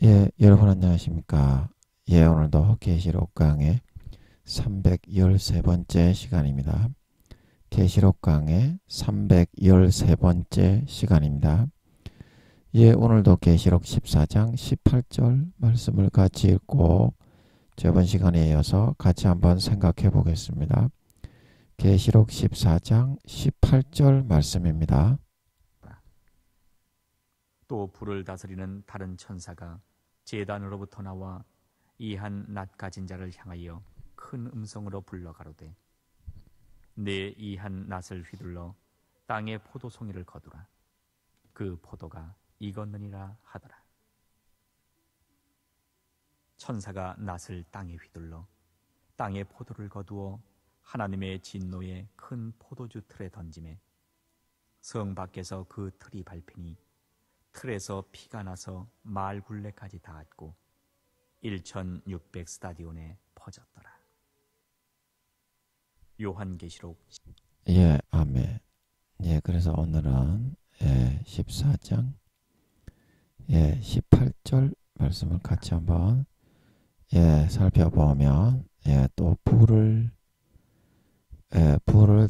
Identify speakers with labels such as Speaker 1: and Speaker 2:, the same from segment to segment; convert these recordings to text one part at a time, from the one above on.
Speaker 1: 예, 여러분 안녕하십니까? 예, 오늘도 계시록 강의 313번째 시간입니다. 계시록 강의 313번째 시간입니다. 예, 오늘도 계시록 14장 18절 말씀을 같이 읽고 저번 시간에 이어서 같이 한번 생각해 보겠습니다. 계시록 14장 18절 말씀입니다.
Speaker 2: 또 불을 다스리는 다른 천사가 제단으로부터 나와 이 한 낫 가진 자를 향하여 큰 음성으로 불러 가로되 내 이 한 낫을 휘둘러 땅의 포도송이를 거두라. 그 포도가 익었느니라 하더라. 천사가 낫을 땅에 휘둘러 땅의 포도를 거두어 하나님의 진노의 큰 포도주 틀에 던지매 성 밖에서 그 틀이 밟히니 틀에서 피가 나서 마을 굴레까지 닿았고 1600 스타디온에 퍼졌더라. 요한계시록.
Speaker 1: 예, 아멘. 예, 그래서 오늘은 14장 18절 말씀을 같이 한번 살펴보면 또 불을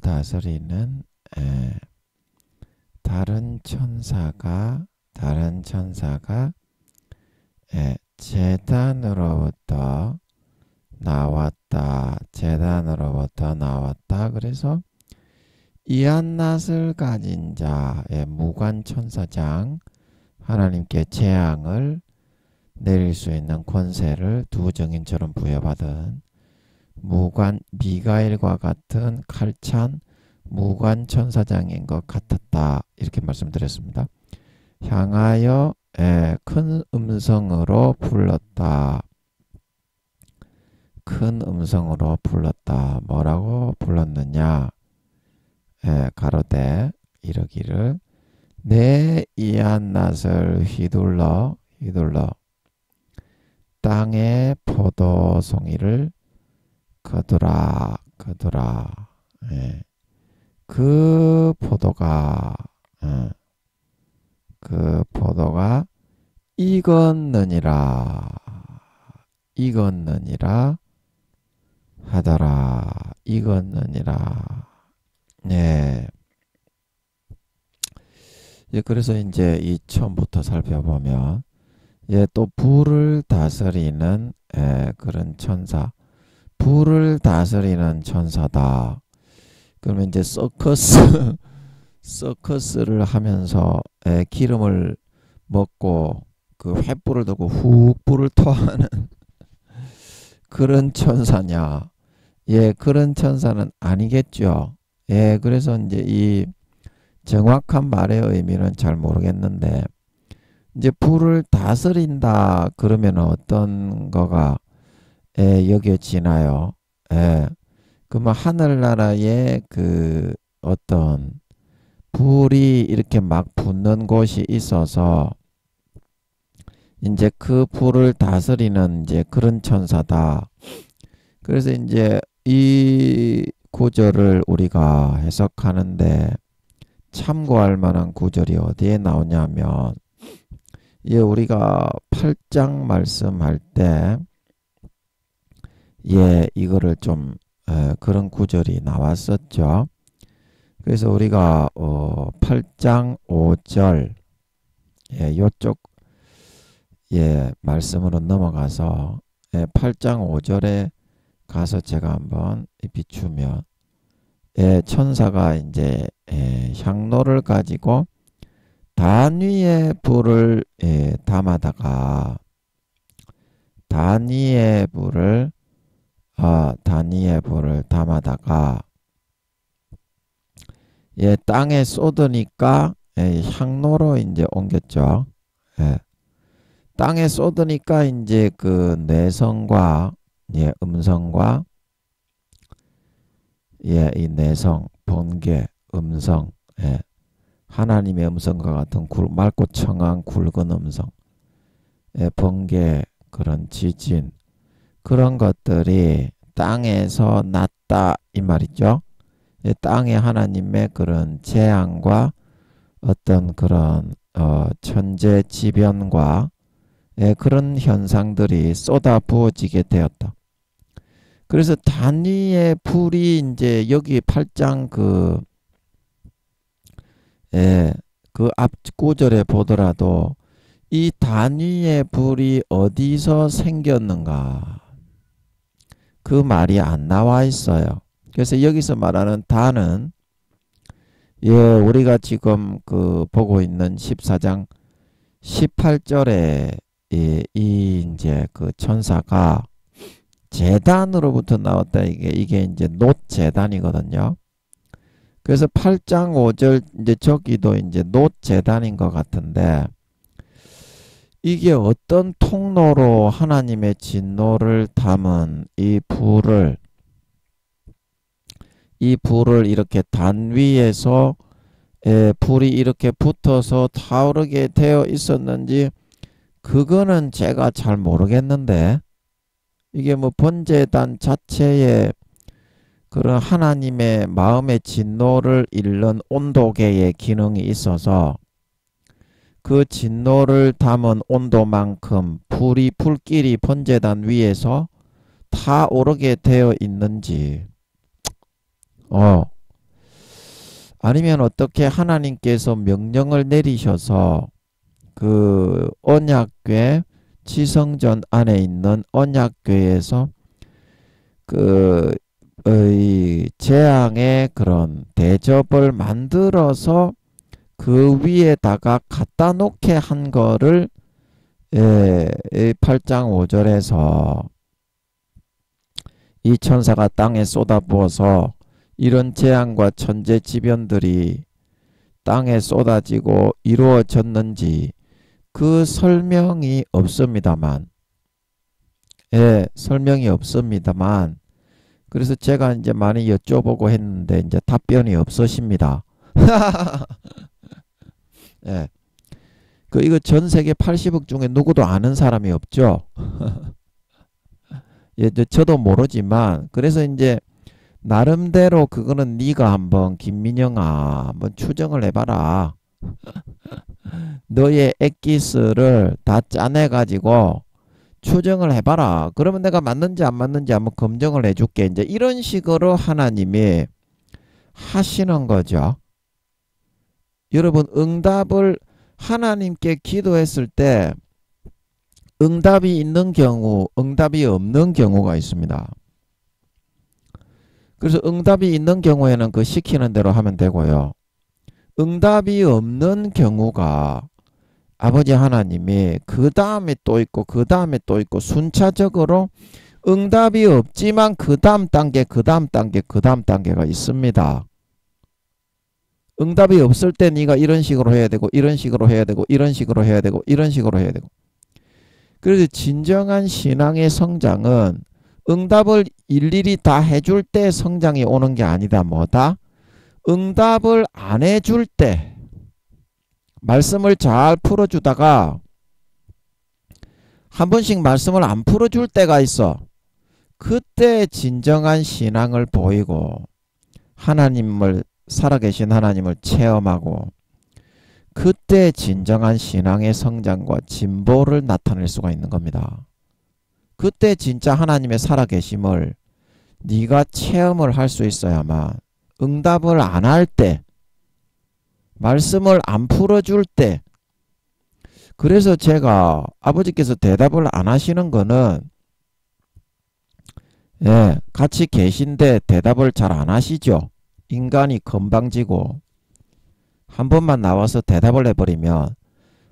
Speaker 1: 다스리는 다른 천사가 제단으로부터 나왔다. 그래서 이한낫을 가진 자의 무관천사장, 하나님께 재앙을 내릴 수 있는 권세를 두 증인처럼 부여받은 무관 미가엘과 같은 칼찬 무관천사장인 것 같았다. 이렇게 말씀드렸습니다. 향하여 큰 음성으로 불렀다. 큰 음성으로 불렀다. 뭐라고 불렀느냐? 가로되 이르기를 내 이한낫을 휘둘러 땅의 포도송이를 거두라. 그 포도가 익었느니라 하더라. 익었느니라. 네. 그래서 이제 이 처음부터 살펴보면 또 불을 다스리는 그런 천사, 불을 다스리는 천사다. 그러면 이제 서커스를 하면서 기름을 먹고 그 횃불을 두고 훅 불을 토하는 그런 천사냐? 그런 천사는 아니겠죠. 그래서 이제 이 정확한 말의 의미는 잘 모르겠는데 이제 불을 다스린다 그러면 어떤 거가 여겨지나요? 그러면 하늘나라에 그 어떤 불이 이렇게 막 붙는 곳이 있어서 이제 그 불을 다스리는 이제 그런 천사다. 그래서 이제 이 구절을 우리가 해석하는데 참고할 만한 구절이 어디에 나오냐면 우리가 8장 말씀할 때 이거를 좀 그런 구절이 나왔었죠. 그래서 우리가 8장 5절 요쪽 말씀으로 넘어가서 8장 5절에 가서 제가 한번 비추면 천사가 이제 향로를 가지고 단위의 불을 담아다가 단위의 불을 담아다가 땅에 쏟으니까 향로로 이제 옮겼죠. 땅에 쏟으니까 이제 그 내성과 음성과 이 내성, 번개, 음성, 하나님의 음성과 같은 맑고 청한 굵은 음성, 번개, 그런 지진, 그런 것들이 땅에서 났다 이 말이죠. 땅에 하나님의 그런 재앙과 어떤 그런 천재지변과 그런 현상들이 쏟아 부어지게 되었다. 그래서 단위의 불이 이제 여기 8장 그 앞 구절에 보더라도 이 단위의 불이 어디서 생겼는가 그 말이 안 나와 있어요. 그래서 여기서 말하는 단은 우리가 지금 보고 있는 14장 18절에 이 이제 천사가 제단으로부터 나왔다. 이게 이제 놋 제단이거든요. 그래서 8장 5절 이제 저기도 이제 놋 제단인 것 같은데 이게 어떤 통로로 하나님의 진노를 담은 이 불을 이렇게 단 위에서 불이 이렇게 붙어서 타오르게 되어 있었는지 그거는 제가 잘 모르겠는데 이게 뭐 번제단 자체에 그런 하나님의 마음의 진노를 잃는 온도계의 기능이 있어서 그 진노를 담은 온도만큼 불길이 번제단 위에서 타오르게 되어 있는지 아니면 어떻게 하나님께서 명령을 내리셔서 그 언약궤 지성전 안에 있는 언약궤에서 이 재앙의 그런 대접을 만들어서 그 위에다가 갖다 놓게 한 거를 8장 5절에서 이 천사가 땅에 쏟아부어서 이런 재앙과 천재지변들이 땅에 쏟아지고 이루어졌는지 그 설명이 없습니다만 설명이 없습니다만 그래서 제가 이제 많이 여쭤보고 했는데 이제 답변이 없으십니다. 이거 전 세계 80억 중에 누구도 아는 사람이 없죠. 저도 모르지만 그래서 이제 나름대로 그거는 네가 한번 김민영아 한번 추정을 해봐라. 너의 엑기스를 다 짜내가지고 추정을 해봐라. 그러면 내가 맞는지 안 맞는지 한번 검증을 해줄게. 이제 이런 식으로 하나님이 하시는 거죠. 여러분 응답을 하나님께 기도했을 때 응답이 있는 경우, 응답이 없는 경우가 있습니다. 그래서 응답이 있는 경우에는 그 시키는 대로 하면 되고요. 응답이 없는 경우가 아버지 하나님이 그 다음에 또 있고 그 다음에 또 있고 순차적으로 응답이 없지만 그 다음 단계 그 다음 단계 그 다음 단계가 있습니다. 응답이 없을 때 네가 이런 식으로 해야 되고 이런 식으로 해야 되고 이런 식으로 해야 되고 이런 식으로 해야 되고 그래서 진정한 신앙의 성장은 응답을 일일이 다 해줄 때 성장이 오는 게 아니다. 뭐다? 응답을 안 해줄 때 말씀을 잘 풀어주다가 한 번씩 말씀을 안 풀어줄 때가 있어. 그때 진정한 신앙을 보이고 하나님을 살아계신 하나님을 체험하고 그때 진정한 신앙의 성장과 진보를 나타낼 수가 있는 겁니다. 그때 진짜 하나님의 살아계심을 네가 체험을 할 수 있어야만 응답을 안 할 때 말씀을 안 풀어줄 때 그래서 제가 아버지께서 대답을 안 하시는 거는 같이 계신데 대답을 잘 안 하시죠. 인간이 건방지고 한 번만 나와서 대답을 해버리면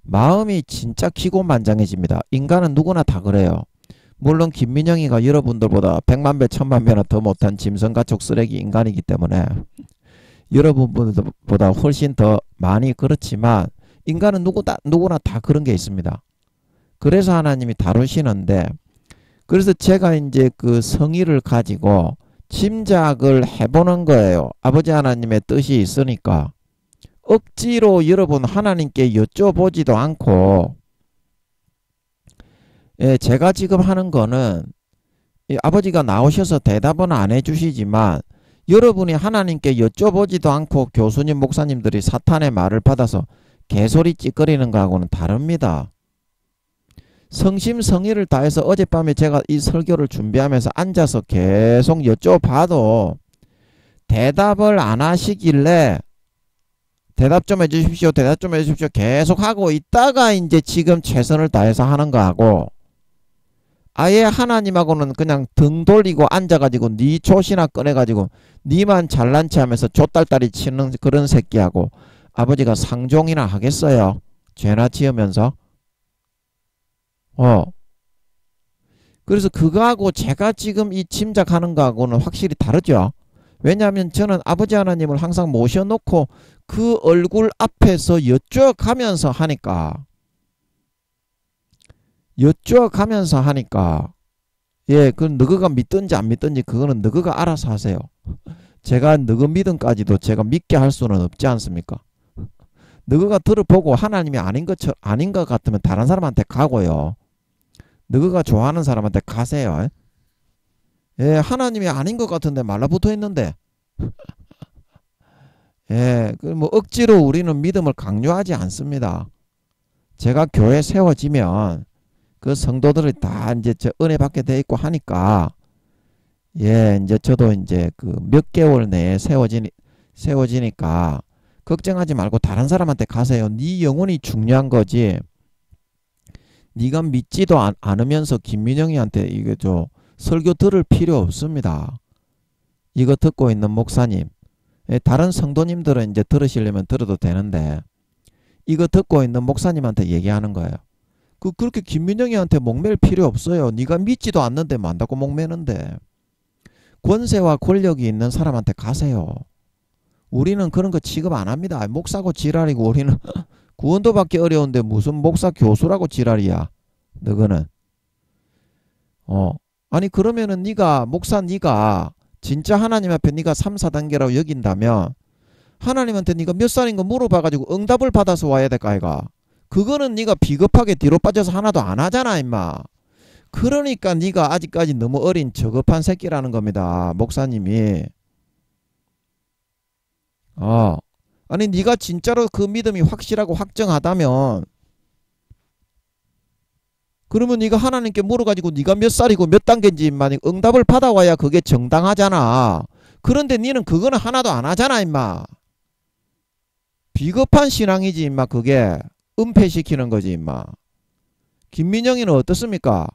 Speaker 1: 마음이 진짜 기고만장해집니다. 인간은 누구나 다 그래요. 물론 김민영이가 여러분들보다 100만 배, 1000만 배나 더 못한 짐승가축 쓰레기 인간이기 때문에 여러분보다 훨씬 더 많이 그렇지만 인간은 누구나 다 그런 게 있습니다. 그래서 하나님이 다루시는데 그래서 제가 이제 그 성의를 가지고 짐작을 해보는 거예요. 아버지 하나님의 뜻이 있으니까 억지로 여러분 하나님께 여쭤보지도 않고 제가 지금 하는 거는 아버지가 나오셔서 대답은 안 해주시지만 여러분이 하나님께 여쭤보지도 않고 교수님 목사님들이 사탄의 말을 받아서 개소리 찌꺼리는 거하고는 다릅니다. 성심성의를 다해서 어젯밤에 제가 이 설교를 준비하면서 앉아서 계속 여쭤봐도 대답을 안 하시길래 대답 좀 해주십시오. 대답 좀 해주십시오. 계속 하고 있다가 이제 지금 최선을 다해서 하는 거하고 아예 하나님하고는 그냥 등 돌리고 앉아가지고 네 족이나 꺼내가지고 니만 잘난 체 하면서 족달다리 치는 그런 새끼하고 아버지가 상종이나 하겠어요? 죄나 지으면서? 그래서 그거하고 제가 지금 이 짐작하는 거하고는 확실히 다르죠. 왜냐하면 저는 아버지 하나님을 항상 모셔놓고 그 얼굴 앞에서 여쭤가면서 하니까 예, 그 너희가 믿든지 안 믿든지 그거는 너희가 알아서 하세요. 제가 너희 믿음까지도 제가 믿게 할 수는 없지 않습니까? 너희가 들어보고 하나님이 아닌 것 같으면 다른 사람한테 가고요. 너희가 좋아하는 사람한테 가세요. 예, 하나님이 아닌 것 같은데 말라붙어 있는데 예, 그 뭐 억지로 우리는 믿음을 강요하지 않습니다. 제가 교회 세워지면 그 성도들이 다 이제 저 은혜 받게 돼 있고 하니까 예, 이제 저도 이제 그 몇 개월 내에 세워지니까 걱정하지 말고 다른 사람한테 가세요. 네 영혼이 중요한 거지. 네가 믿지도 않으면서 김민영이한테 이거 저 설교 들을 필요 없습니다. 이거 듣고 있는 목사님, 다른 성도님들은 이제 들으시려면 들어도 되는데 이거 듣고 있는 목사님한테 얘기하는 거예요. 그렇게 김민영이한테 목맬 필요 없어요. 네가 믿지도 않는데 만다고 목매는데. 권세와 권력이 있는 사람한테 가세요. 우리는 그런 거 취급 안 합니다. 목사고 지랄이고 우리는 구원도 받기 어려운데 무슨 목사 교수라고 지랄이야. 너거는. 아니 그러면은 네가 목사 네가 진짜 하나님 앞에 네가 3, 4단계라고 여긴다면 하나님한테 네가 몇 살인 거 물어봐가지고 응답을 받아서 와야 될까 아이가. 그거는 네가 비겁하게 뒤로 빠져서 하나도 안 하잖아 임마. 그러니까 네가 아직까지 너무 어린 저급한 새끼라는 겁니다. 목사님이. 아니 네가 진짜로 그 믿음이 확실하고 확정하다면 그러면 네가 하나님께 물어가지고 네가 몇 살이고 몇 단계인지 임마 응답을 받아와야 그게 정당하잖아. 그런데 니는 그거는 하나도 안 하잖아 임마. 비겁한 신앙이지 임마. 그게 은폐시키는 거지 임마. 김민영이는 어떻습니까?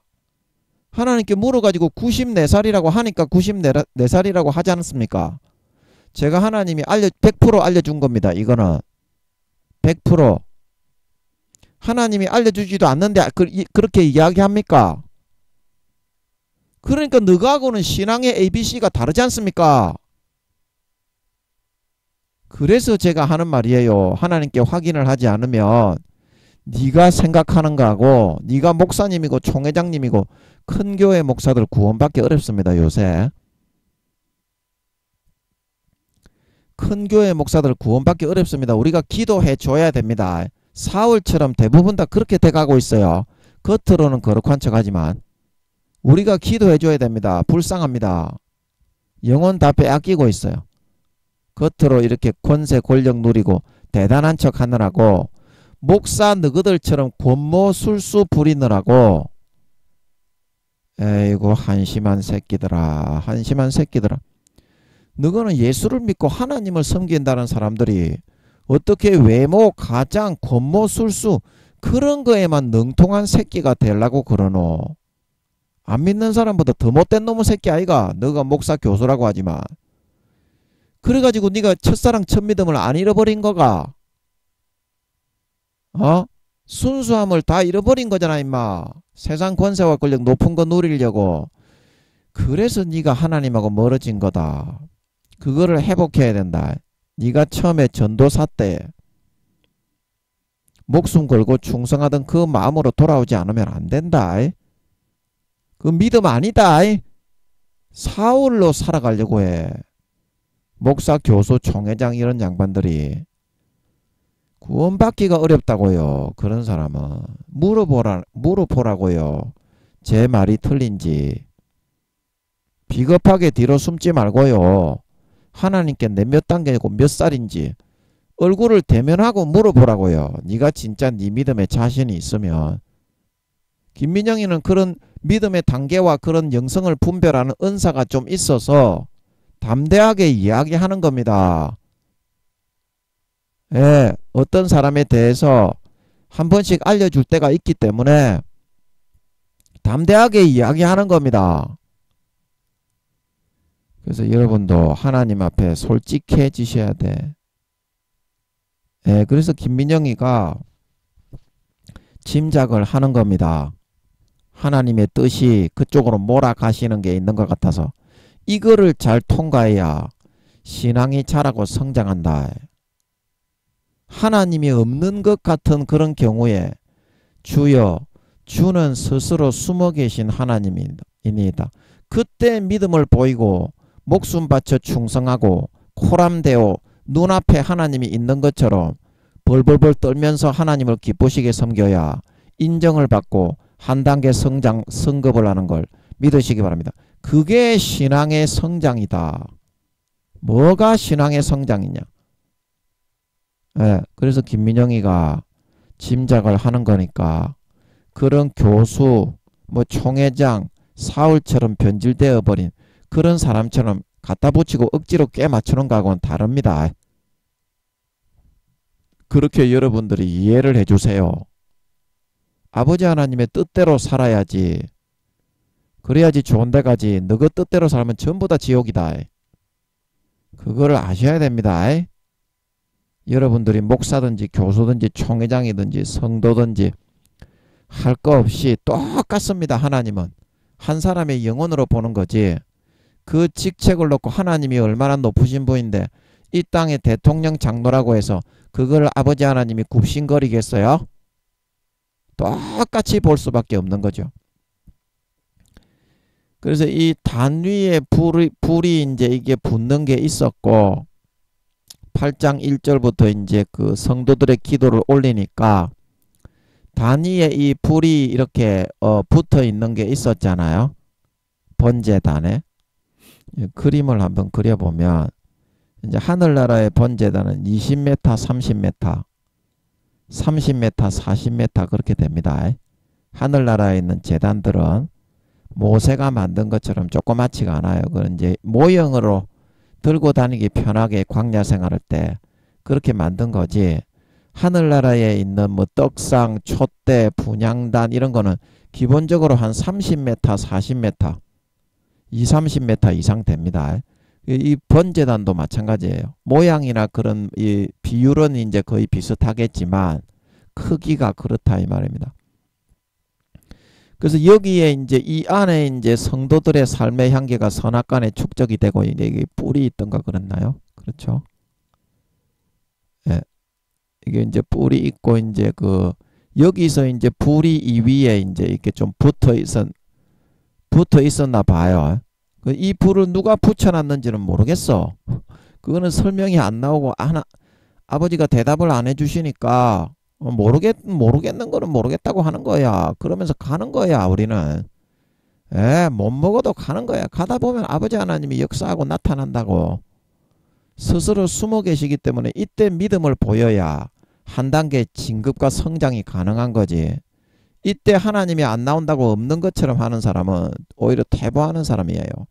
Speaker 1: 하나님께 물어가지고 94살이라고 하니까 94살이라고 하지 않습니까? 제가 하나님이 100% 알려준 겁니다. 이거는 100% 하나님이 알려주지도 않는데 그렇게 이야기합니까? 그러니까 너하고는 신앙의 ABC가 다르지 않습니까? 그래서 제가 하는 말이에요. 하나님께 확인을 하지 않으면 네가 생각하는 거하고 네가 목사님이고 총회장님이고 큰 교회 목사들 구원받기 어렵습니다. 요새 큰 교회 목사들 구원받기 어렵습니다. 우리가 기도해 줘야 됩니다. 사울처럼 대부분 다 그렇게 돼가고 있어요. 겉으로는 거룩한 척하지만 우리가 기도해 줘야 됩니다. 불쌍합니다. 영혼 다 빼앗기고 있어요. 겉으로 이렇게 권세 권력 누리고 대단한 척 하느라고 목사 너희들처럼 권모 술수 부리느라고 에이고 한심한 새끼들아. 한심한 새끼들아. 너희는 예수를 믿고 하나님을 섬긴다는 사람들이 어떻게 외모, 가장, 권모, 술수 그런 거에만 능통한 새끼가 되려고 그러노. 안 믿는 사람보다 더 못된 놈의 새끼 아이가. 너가 목사 교수라고 하지만. 그래가지고 네가 첫사랑 첫믿음을 안 잃어버린 거가. 순수함을 다 잃어버린 거잖아 임마. 세상 권세와 권력 높은 거 누리려고. 그래서 네가 하나님하고 멀어진 거다. 그거를 회복해야 된다. 네가 처음에 전도사 때 목숨 걸고 충성하던 그 마음으로 돌아오지 않으면 안 된다. 그 믿음 아니다. 사울로 살아가려고 해. 목사, 교수, 총회장 이런 양반들이 구원받기가 어렵다고요. 그런 사람은 물어보라고요. 제 말이 틀린지. 비겁하게 뒤로 숨지 말고요. 하나님께 내 몇 단계고 몇 살인지 얼굴을 대면하고 물어보라고요. 네가 진짜 네 믿음에 자신이 있으면. 김민영이는 그런 믿음의 단계와 그런 영성을 분별하는 은사가 좀 있어서 담대하게 이야기하는 겁니다. 예, 어떤 사람에 대해서 한 번씩 알려줄 때가 있기 때문에 담대하게 이야기하는 겁니다. 그래서 여러분도 하나님 앞에 솔직해지셔야 돼. 예, 그래서 김민영이가 짐작을 하는 겁니다. 하나님의 뜻이 그쪽으로 몰아가시는 게 있는 것 같아서 이거를 잘 통과해야 신앙이 자라고 성장한다. 하나님이 없는 것 같은 그런 경우에 주여 주는 스스로 숨어 계신 하나님이니다. 그때 믿음을 보이고 목숨 바쳐 충성하고 코람되어 눈앞에 하나님이 있는 것처럼 벌벌벌 떨면서 하나님을 기쁘시게 섬겨야 인정을 받고 한 단계 성급을 하는 걸 믿으시기 바랍니다. 그게 신앙의 성장이다. 뭐가 신앙의 성장이냐? 예, 그래서 김민영이가 짐작을 하는 거니까 그런 교수, 뭐 총회장, 사울처럼 변질되어 버린 그런 사람처럼 갖다 붙이고 억지로 꽤 맞추는 거하고는 다릅니다. 그렇게 여러분들이 이해를 해주세요. 아버지 하나님의 뜻대로 살아야지. 그래야지 좋은 데 가지. 너그 뜻대로 살면 전부 다 지옥이다. 그거를 아셔야 됩니다. 여러분들이 목사든지 교수든지 총회장이든지 성도든지 할 거 없이 똑같습니다. 하나님은 한 사람의 영혼으로 보는 거지. 그 직책을 놓고 하나님이 얼마나 높으신 분인데 이 땅의 대통령 장로라고 해서 그걸 아버지 하나님이 굽신거리겠어요? 똑같이 볼 수밖에 없는 거죠. 그래서 이 단위에 불이 이제 이게 붙는 게 있었고 8장 1절부터 이제 그 성도들의 기도를 올리니까 단위에 이 불이 이렇게 붙어 있는 게 있었잖아요. 번제단에. 그림을 한번 그려보면 이제 하늘나라의 번제단은 20m, 30m, 30m, 40m 그렇게 됩니다. 하늘나라에 있는 제단들은 모세가 만든 것처럼 조그맣지가 않아요. 그건 이제 모형으로 들고 다니기 편하게 광야 생활할 때 그렇게 만든 거지. 하늘나라에 있는 뭐 떡상, 촛대, 분향단 이런 거는 기본적으로 한 30m, 40m, 30m 이상 됩니다. 이 번제단도 마찬가지예요. 모양이나 그런 이 비율은 이제 거의 비슷하겠지만 크기가 그렇다 이 말입니다. 그래서 여기에 이제 이 안에 이제 성도들의 삶의 향기가 선악간에 축적이 되고 이제 이게 뿔이 있던가 그랬나요? 그렇죠? 예. 이게 이제 뿔이 있고 이제 그 여기서 이제 불이 이 위에 이제 이렇게 좀 붙어 있었나 봐요. 이 불을 누가 붙여놨는지는 모르겠어. 그거는 설명이 안 나오고 아버지가 대답을 안 해주시니까 모르겠는 거는 모르겠다고 하는 거야. 그러면서 가는 거야 우리는. 못 먹어도 가는 거야. 가다 보면 아버지 하나님이 역사하고 나타난다고. 스스로 숨어 계시기 때문에 이때 믿음을 보여야 한 단계 진급과 성장이 가능한 거지. 이때 하나님이 안 나온다고 없는 것처럼 하는 사람은 오히려 퇴보하는 사람이에요.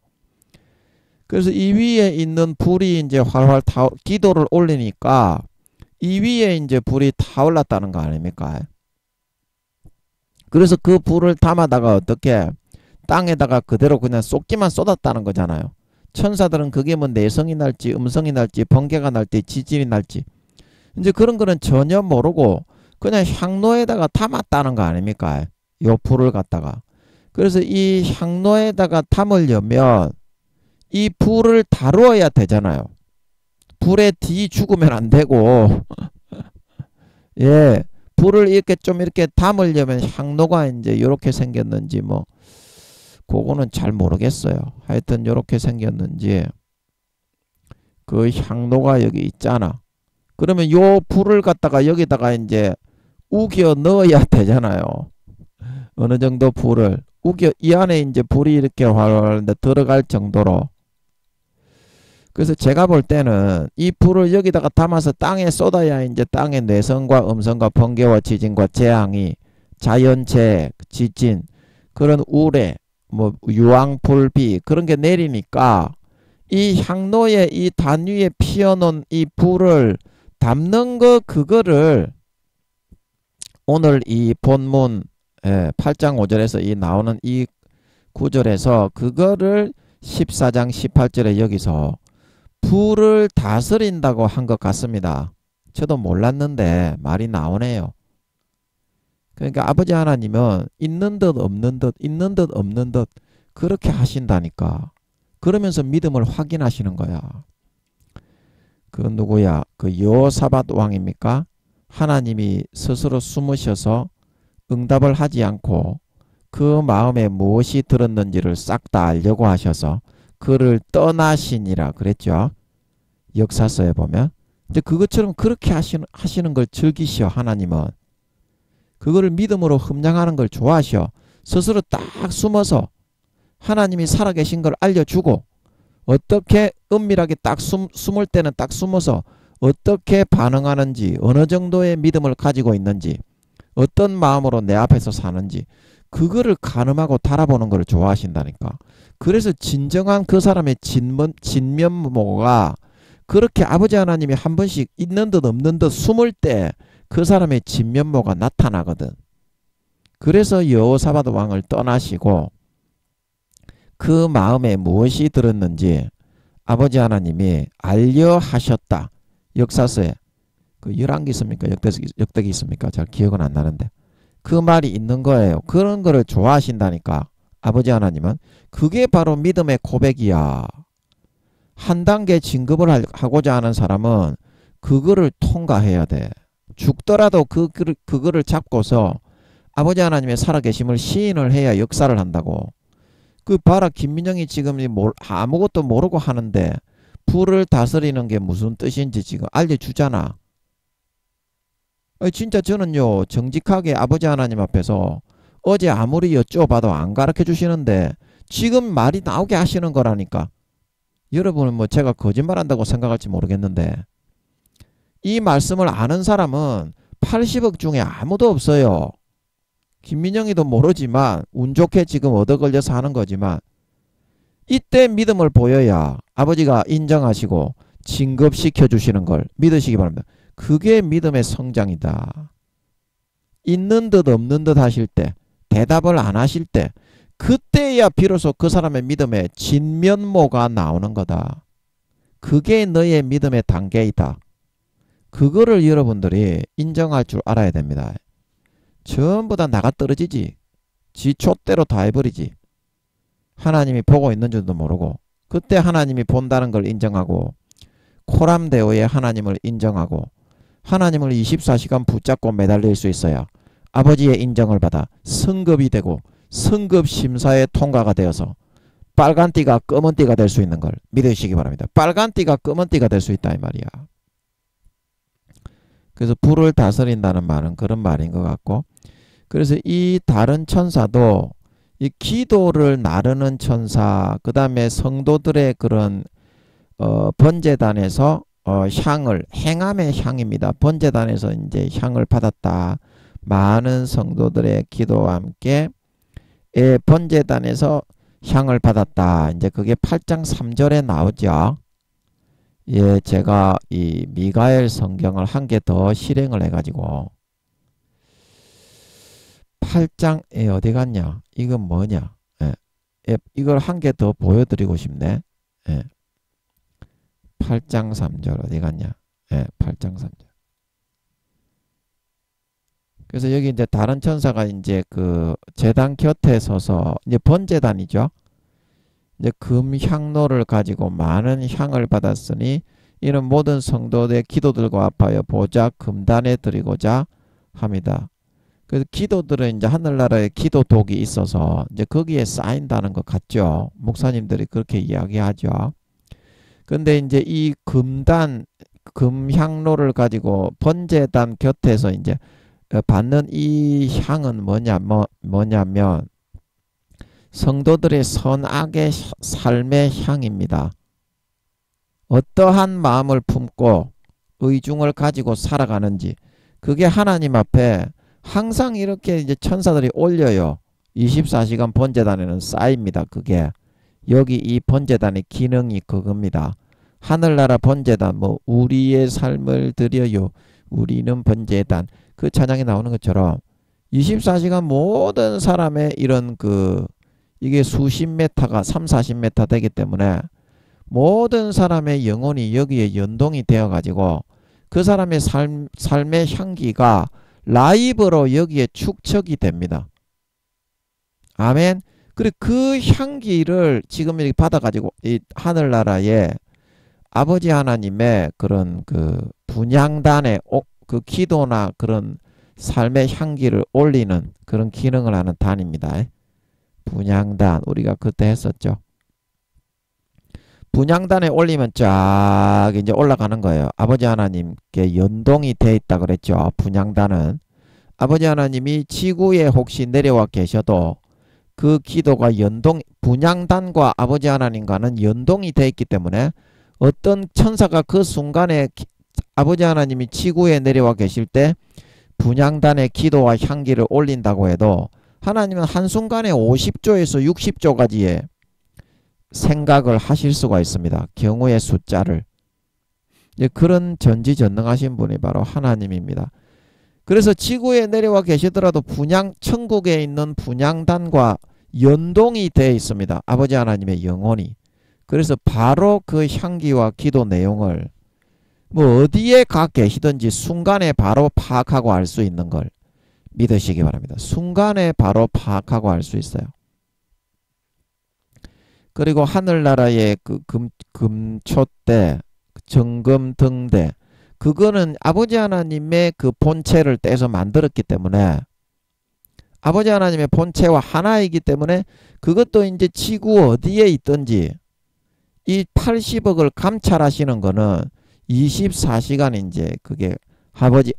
Speaker 1: 그래서 이 위에 있는 불이 이제 활활 기도를 올리니까 이 위에 이제 불이 타올랐다는 거 아닙니까? 그래서 그 불을 담아다가 어떻게 땅에다가 그대로 그냥 쏟기만 쏟았다는 거잖아요. 천사들은 그게 뭐 내성이 날지 음성이 날지 번개가 날지 지진이 날지 이제 그런 거는 전혀 모르고 그냥 향로에다가 담았다는 거 아닙니까? 요 불을 갖다가. 그래서 이 향로에다가 담으려면 이 불을 다루어야 되잖아요. 불에 뒤 죽으면 안 되고 예, 불을 이렇게 좀 이렇게 담으려면 향로가 이제 이렇게 생겼는지 뭐 그거는 잘 모르겠어요. 하여튼 이렇게 생겼는지 그 향로가 여기 있잖아. 그러면 요 불을 갖다가 여기다가 이제 우겨 넣어야 되잖아요. 어느 정도 불을 이 안에 이제 불이 이렇게 활활 들어갈 정도로. 그래서 제가 볼 때는 이 불을 여기다가 담아서 땅에 쏟아야 이제 땅의 내성과 음성과 번개와 지진과 재앙이 자연재해, 지진, 그런 우레, 뭐 유황불비 그런 게 내리니까 이 향로에 이 단 위에 피어놓은 이 불을 담는 거, 그거를 오늘 이 본문 8장 5절에서 이 나오는 이 구절에서 그거를 14장 18절에 여기서 불을 다스린다고 한 것 같습니다. 저도 몰랐는데 말이 나오네요. 그러니까 아버지 하나님은 있는 듯 없는 듯 있는 듯 없는 듯 그렇게 하신다니까. 그러면서 믿음을 확인하시는 거야. 그 누구야? 그 여호사밧 왕입니까? 하나님이 스스로 숨으셔서 응답을 하지 않고 그 마음에 무엇이 들었는지를 싹 다 알려고 하셔서 그를 떠나시니라 그랬죠. 역사서에 보면. 근데 그것처럼 그렇게 하시는 걸 즐기시오. 하나님은 그거를 믿음으로 흠양하는 걸 좋아하시오. 스스로 딱 숨어서 하나님이 살아계신 걸 알려주고, 어떻게 은밀하게 딱 숨을 때는 딱 숨어서 어떻게 반응하는지, 어느 정도의 믿음을 가지고 있는지, 어떤 마음으로 내 앞에서 사는지, 그거를 가늠하고 달아보는 걸 좋아하신다니까. 그래서 진정한 그 사람의 진면모가 그렇게 아버지 하나님이 한 번씩 있는 듯 없는 듯 숨을 때 그 사람의 진면모가 나타나거든. 그래서 여호사밧 왕을 떠나시고 그 마음에 무엇이 들었는지 아버지 하나님이 알려하셨다. 역사서에 그 열왕기 있습니까? 역대기 있습니까? 잘 기억은 안 나는데 그 말이 있는 거예요. 그런 거를 좋아하신다니까. 아버지 하나님은. 그게 바로 믿음의 고백이야. 한 단계 진급을 하고자 하는 사람은 그거를 통과해야 돼. 죽더라도 그거를 잡고서 아버지 하나님의 살아계심을 시인을 해야 역사를 한다고. 그 봐라, 김민영이 지금 아무것도 모르고 하는데 불을 다스리는 게 무슨 뜻인지 지금 알려주잖아. 진짜 저는요, 정직하게 아버지 하나님 앞에서 어제 아무리 여쭤봐도 안 가르쳐 주시는데 지금 말이 나오게 하시는 거라니까. 여러분은 뭐 제가 거짓말한다고 생각할지 모르겠는데 이 말씀을 아는 사람은 80억 중에 아무도 없어요. 김민영이도 모르지만 운 좋게 지금 얻어 걸려서 하는 거지만 이때 믿음을 보여야 아버지가 인정하시고 진급시켜 주시는 걸 믿으시기 바랍니다. 그게 믿음의 성장이다. 있는 듯 없는 듯 하실 때, 대답을 안 하실 때, 그때야 비로소 그 사람의 믿음의 진면모가 나오는 거다. 그게 너의 믿음의 단계이다. 그거를 여러분들이 인정할 줄 알아야 됩니다. 전부 다 나가 떨어지지. 지 촛대로 다 해버리지. 하나님이 보고 있는 줄도 모르고. 그때 하나님이 본다는 걸 인정하고 코람데오에 하나님을 인정하고 하나님을 24시간 붙잡고 매달릴 수 있어야 아버지의 인정을 받아 성급이 되고 성급 심사에 통과가 되어서 빨간 띠가 검은 띠가 될 수 있는 걸 믿으시기 바랍니다. 빨간 띠가 검은 띠가 될 수 있다 이 말이야. 그래서 불을 다스린다는 말은 그런 말인 것 같고, 그래서 이 다른 천사도 이 기도를 나르는 천사, 그 다음에 성도들의 그런 번제단에서 향을, 행함의 향입니다. 번제단에서 이제 향을 받았다. 많은 성도들의 기도와 함께 번제단에서 향을 받았다. 이제 그게 8장 3절에 나오죠. 예, 제가 이 미가엘 성경을 한 개 더 실행을 해가지고 8장에 어디 갔냐? 이건 뭐냐? 예, 이걸 한 개 더 보여드리고 싶네. 예. 8장 3절 어디 갔냐? 예, 8장 3절. 그래서 여기 이제 다른 천사가 이제 그 제단 곁에 서서 이제 번제단이죠. 이제 금향로를 가지고 많은 향을 받았으니 이는 모든 성도의 기도들과 합하여 보좌 금단에 드리고자 합니다. 그래서 기도들은 이제 하늘나라에 기도독이 있어서 이제 거기에 쌓인다는 것 같죠. 목사님들이 그렇게 이야기하죠. 근데 이제 이 금향로를 가지고 번제단 곁에서 이제 받는 이 향은 뭐냐면 성도들의 선악의 삶의 향입니다. 어떠한 마음을 품고 의중을 가지고 살아가는지, 그게 하나님 앞에 항상 이렇게 이제 천사들이 올려요. 24시간 번제단에는 쌓입니다. 그게 여기 이 번제단의 기능이 그겁니다. 하늘나라 번제단, 뭐 우리의 삶을 드려요, 우리는 번제단, 그 찬양이 나오는 것처럼 24시간 모든 사람의 이런 이게 수십 메타가 3, 40m 되기 때문에 모든 사람의 영혼이 여기에 연동이 되어 가지고 그 사람의 삶의 향기가 라이브로 여기에 축적이 됩니다. 아멘. 그리고 그 향기를 지금 이렇게 받아가지고 이 하늘나라에 아버지 하나님의 그런 분향단의 그 기도나 그런 삶의 향기를 올리는 그런 기능을 하는 단입니다. 분향단 우리가 그때 했었죠. 분향단에 올리면 쫙 이제 올라가는 거예요. 아버지 하나님께 연동이 돼 있다 그랬죠. 분향단은 아버지 하나님이 지구에 혹시 내려와 계셔도 그 기도가 분향단과 아버지 하나님과는 연동이 돼 있기 때문에 어떤 천사가 그 순간에 아버지 하나님이 지구에 내려와 계실 때 분향단의 기도와 향기를 올린다고 해도 하나님은 한순간에 50조에서 60조까지의 생각을 하실 수가 있습니다. 경우의 숫자를. 그런 전지전능하신 분이 바로 하나님입니다. 그래서 지구에 내려와 계시더라도 천국에 있는 분향단과 연동이 되어 있습니다. 아버지 하나님의 영혼이. 그래서 바로 그 향기와 기도 내용을 뭐 어디에 가 계시든지 순간에 바로 파악하고 알 수 있는 걸 믿으시기 바랍니다. 순간에 바로 파악하고 알 수 있어요. 그리고 하늘나라의 금초대, 정금등대, 그거는 아버지 하나님의 그 본체를 떼서 만들었기 때문에 아버지 하나님의 본체와 하나이기 때문에 그것도 이제 지구 어디에 있든지 이 80억을 감찰하시는 거는 24시간 이제 그게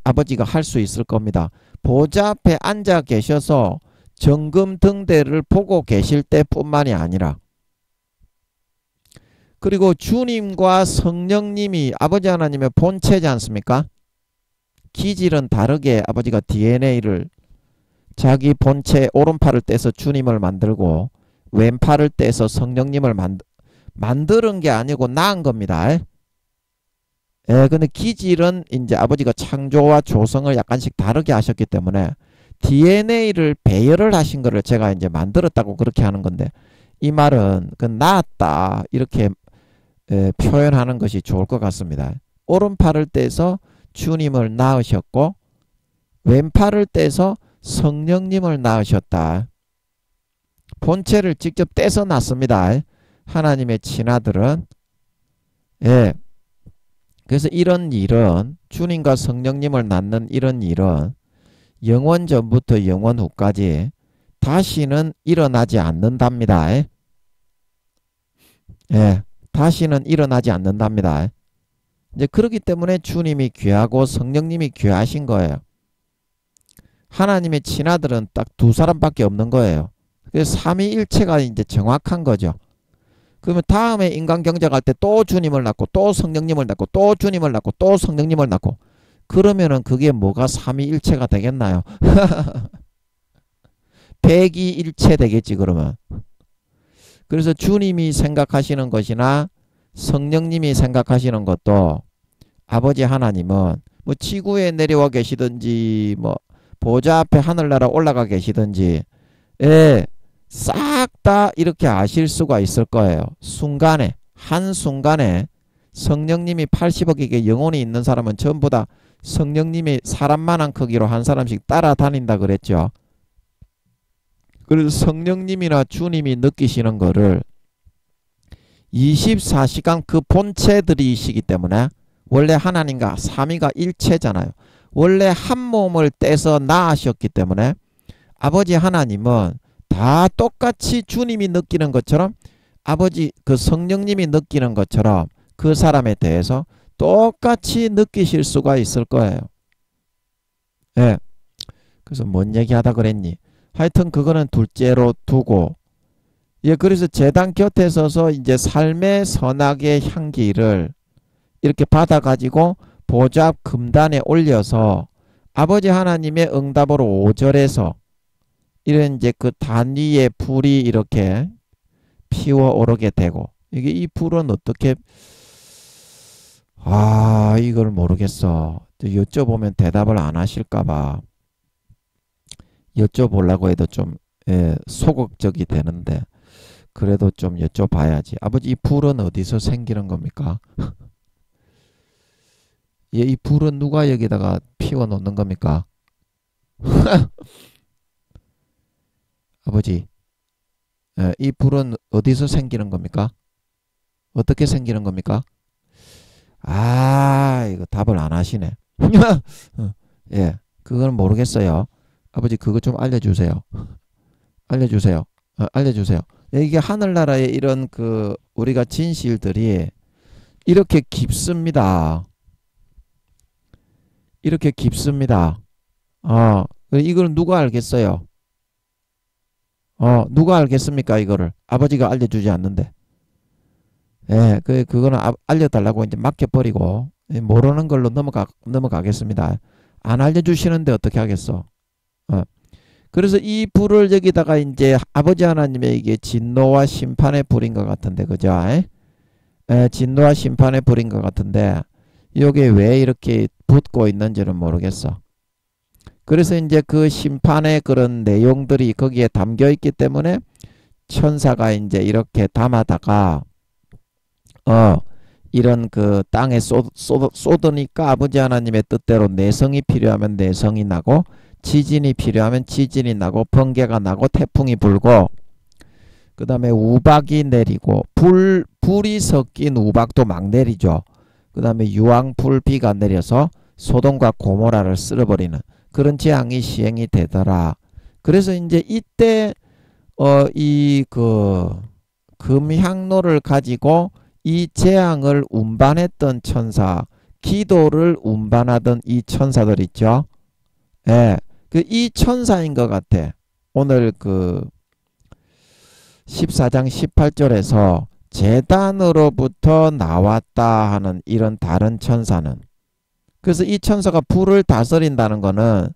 Speaker 1: 아버지가 할 수 있을 겁니다. 보좌 앞에 앉아 계셔서 정금등대를 보고 계실 때뿐만이 아니라 그리고 주님과 성령님이 아버지 하나님의 본체지 않습니까? 기질은 다르게 아버지가 DNA를 자기 본체 오른팔을 떼서 주님을 만들고 왼팔을 떼서 성령님을 만드는 게 아니고 낳은 겁니다. 근데 기질은 이제 아버지가 창조와 조성을 약간씩 다르게 하셨기 때문에 DNA를 배열을 하신 거를 제가 이제 만들었다고 그렇게 하는 건데 이 말은 낳았다 이렇게 표현하는 것이 좋을 것 같습니다. 오른팔을 떼서 주님을 낳으셨고 왼팔을 떼서 성령님을 낳으셨다. 본체를 직접 떼서 낳습니다. 하나님의 친아들은. 그래서 이런 일은 주님과 성령님을 낳는 이런 일은 영원 전부터 영원 후까지 다시는 일어나지 않는답니다. 다시는 일어나지 않는답니다. 이제 그렇기 때문에 주님이 귀하고 성령님이 귀하신 거예요. 하나님의 친아들은 딱 두 사람밖에 없는 거예요. 그래서 삼위일체가 이제 정확한 거죠. 그러면 다음에 인간 경작할 때 또 주님을 낳고 또 성령님을 낳고 또 주님을 낳고 또 성령님을 낳고 그러면은 그게 뭐가 삼위일체가 되겠나요? 백이일체 되겠지 그러면. 그래서 주님이 생각하시는 것이나 성령님이 생각하시는 것도 아버지 하나님은 뭐 지구에 내려와 계시든지 뭐 보좌 앞에 하늘나라 올라가 계시든지 싹 다 이렇게 아실 수가 있을 거예요. 순간에 한순간에 성령님이 80억에게 영혼이 있는 사람은 전부 다 성령님이 사람만한 크기로 한 사람씩 따라다닌다 그랬죠. 그래서 성령님이나 주님이 느끼시는 거를 24시간 그 본체들이시기 때문에 원래 하나님과 삼위가 일체잖아요. 원래 한 몸을 떼서 낳으셨기 때문에 아버지 하나님은 다 똑같이 주님이 느끼는 것처럼 아버지 그 성령님이 느끼는 것처럼 그 사람에 대해서 똑같이 느끼실 수가 있을 거예요. 그래서 뭔 얘기하다 그랬니? 하여튼 그거는 둘째로 두고 그래서 제단 곁에 서서 이제 삶의 선악의 향기를 이렇게 받아가지고 보좌 금단에 올려서 아버지 하나님의 응답으로 5절에서 이런 이제 그 단위의 불이 이렇게 피어오르게 되고, 이게 이 불은 어떻게, 이걸 모르겠어. 여쭤보면 대답을 안 하실까봐 여쭤보려고 해도 좀 소극적이 되는데, 그래도 좀 여쭤봐야지. 아버지, 이 불은 어디서 생기는 겁니까? 예, 이 불은 누가 여기다가 피워 놓는 겁니까? 아버지, 이 불은 어디서 생기는 겁니까? 어떻게 생기는 겁니까? 이거 답을 안 하시네. 예, 그건 모르겠어요. 아버지, 그거 좀 알려주세요. 알려주세요. 알려주세요. 이게 하늘나라의 이런 그 우리가 진실들이 이렇게 깊습니다. 이렇게 깊습니다. 이걸 누가 알겠어요? 누가 알겠습니까? 이거를 아버지가 알려주지 않는데. 예, 그거는 알려달라고 이제 맡겨버리고 모르는 걸로 넘어가겠습니다. 안 알려주시는데 어떻게 하겠어? 그래서 이 불을 여기다가 이제 아버지 하나님의 이게 진노와 심판의 불인 것 같은데, 그죠? 진노와 심판의 불인 것 같은데, 이게 왜 이렇게 붙고 있는지는 모르겠어. 그래서 이제 그 심판의 그런 내용들이 거기에 담겨 있기 때문에 천사가 이제 이렇게 담아다가 이런 그 땅에 쏟으니까 아버지 하나님의 뜻대로 내성이 필요하면 내성이 나고, 지진이 필요하면 지진이 나고, 번개가 나고, 태풍이 불고, 그 다음에 우박이 내리고, 불이 섞인 우박도 막 내리죠. 그 다음에 유황불비가 내려서 소돔과 고모라를 쓸어버리는 그런 재앙이 시행이 되더라. 그래서 이제 이때 이 그 금향로를 가지고 이 재앙을 운반했던 천사, 기도를 운반하던 이 천사들 있죠. 예, 이 천사인 것 같아. 오늘 그 14장 18절에서 제단으로부터 나왔다 하는 이런 다른 천사는, 그래서 이 천사가 불을 다스린다는 거는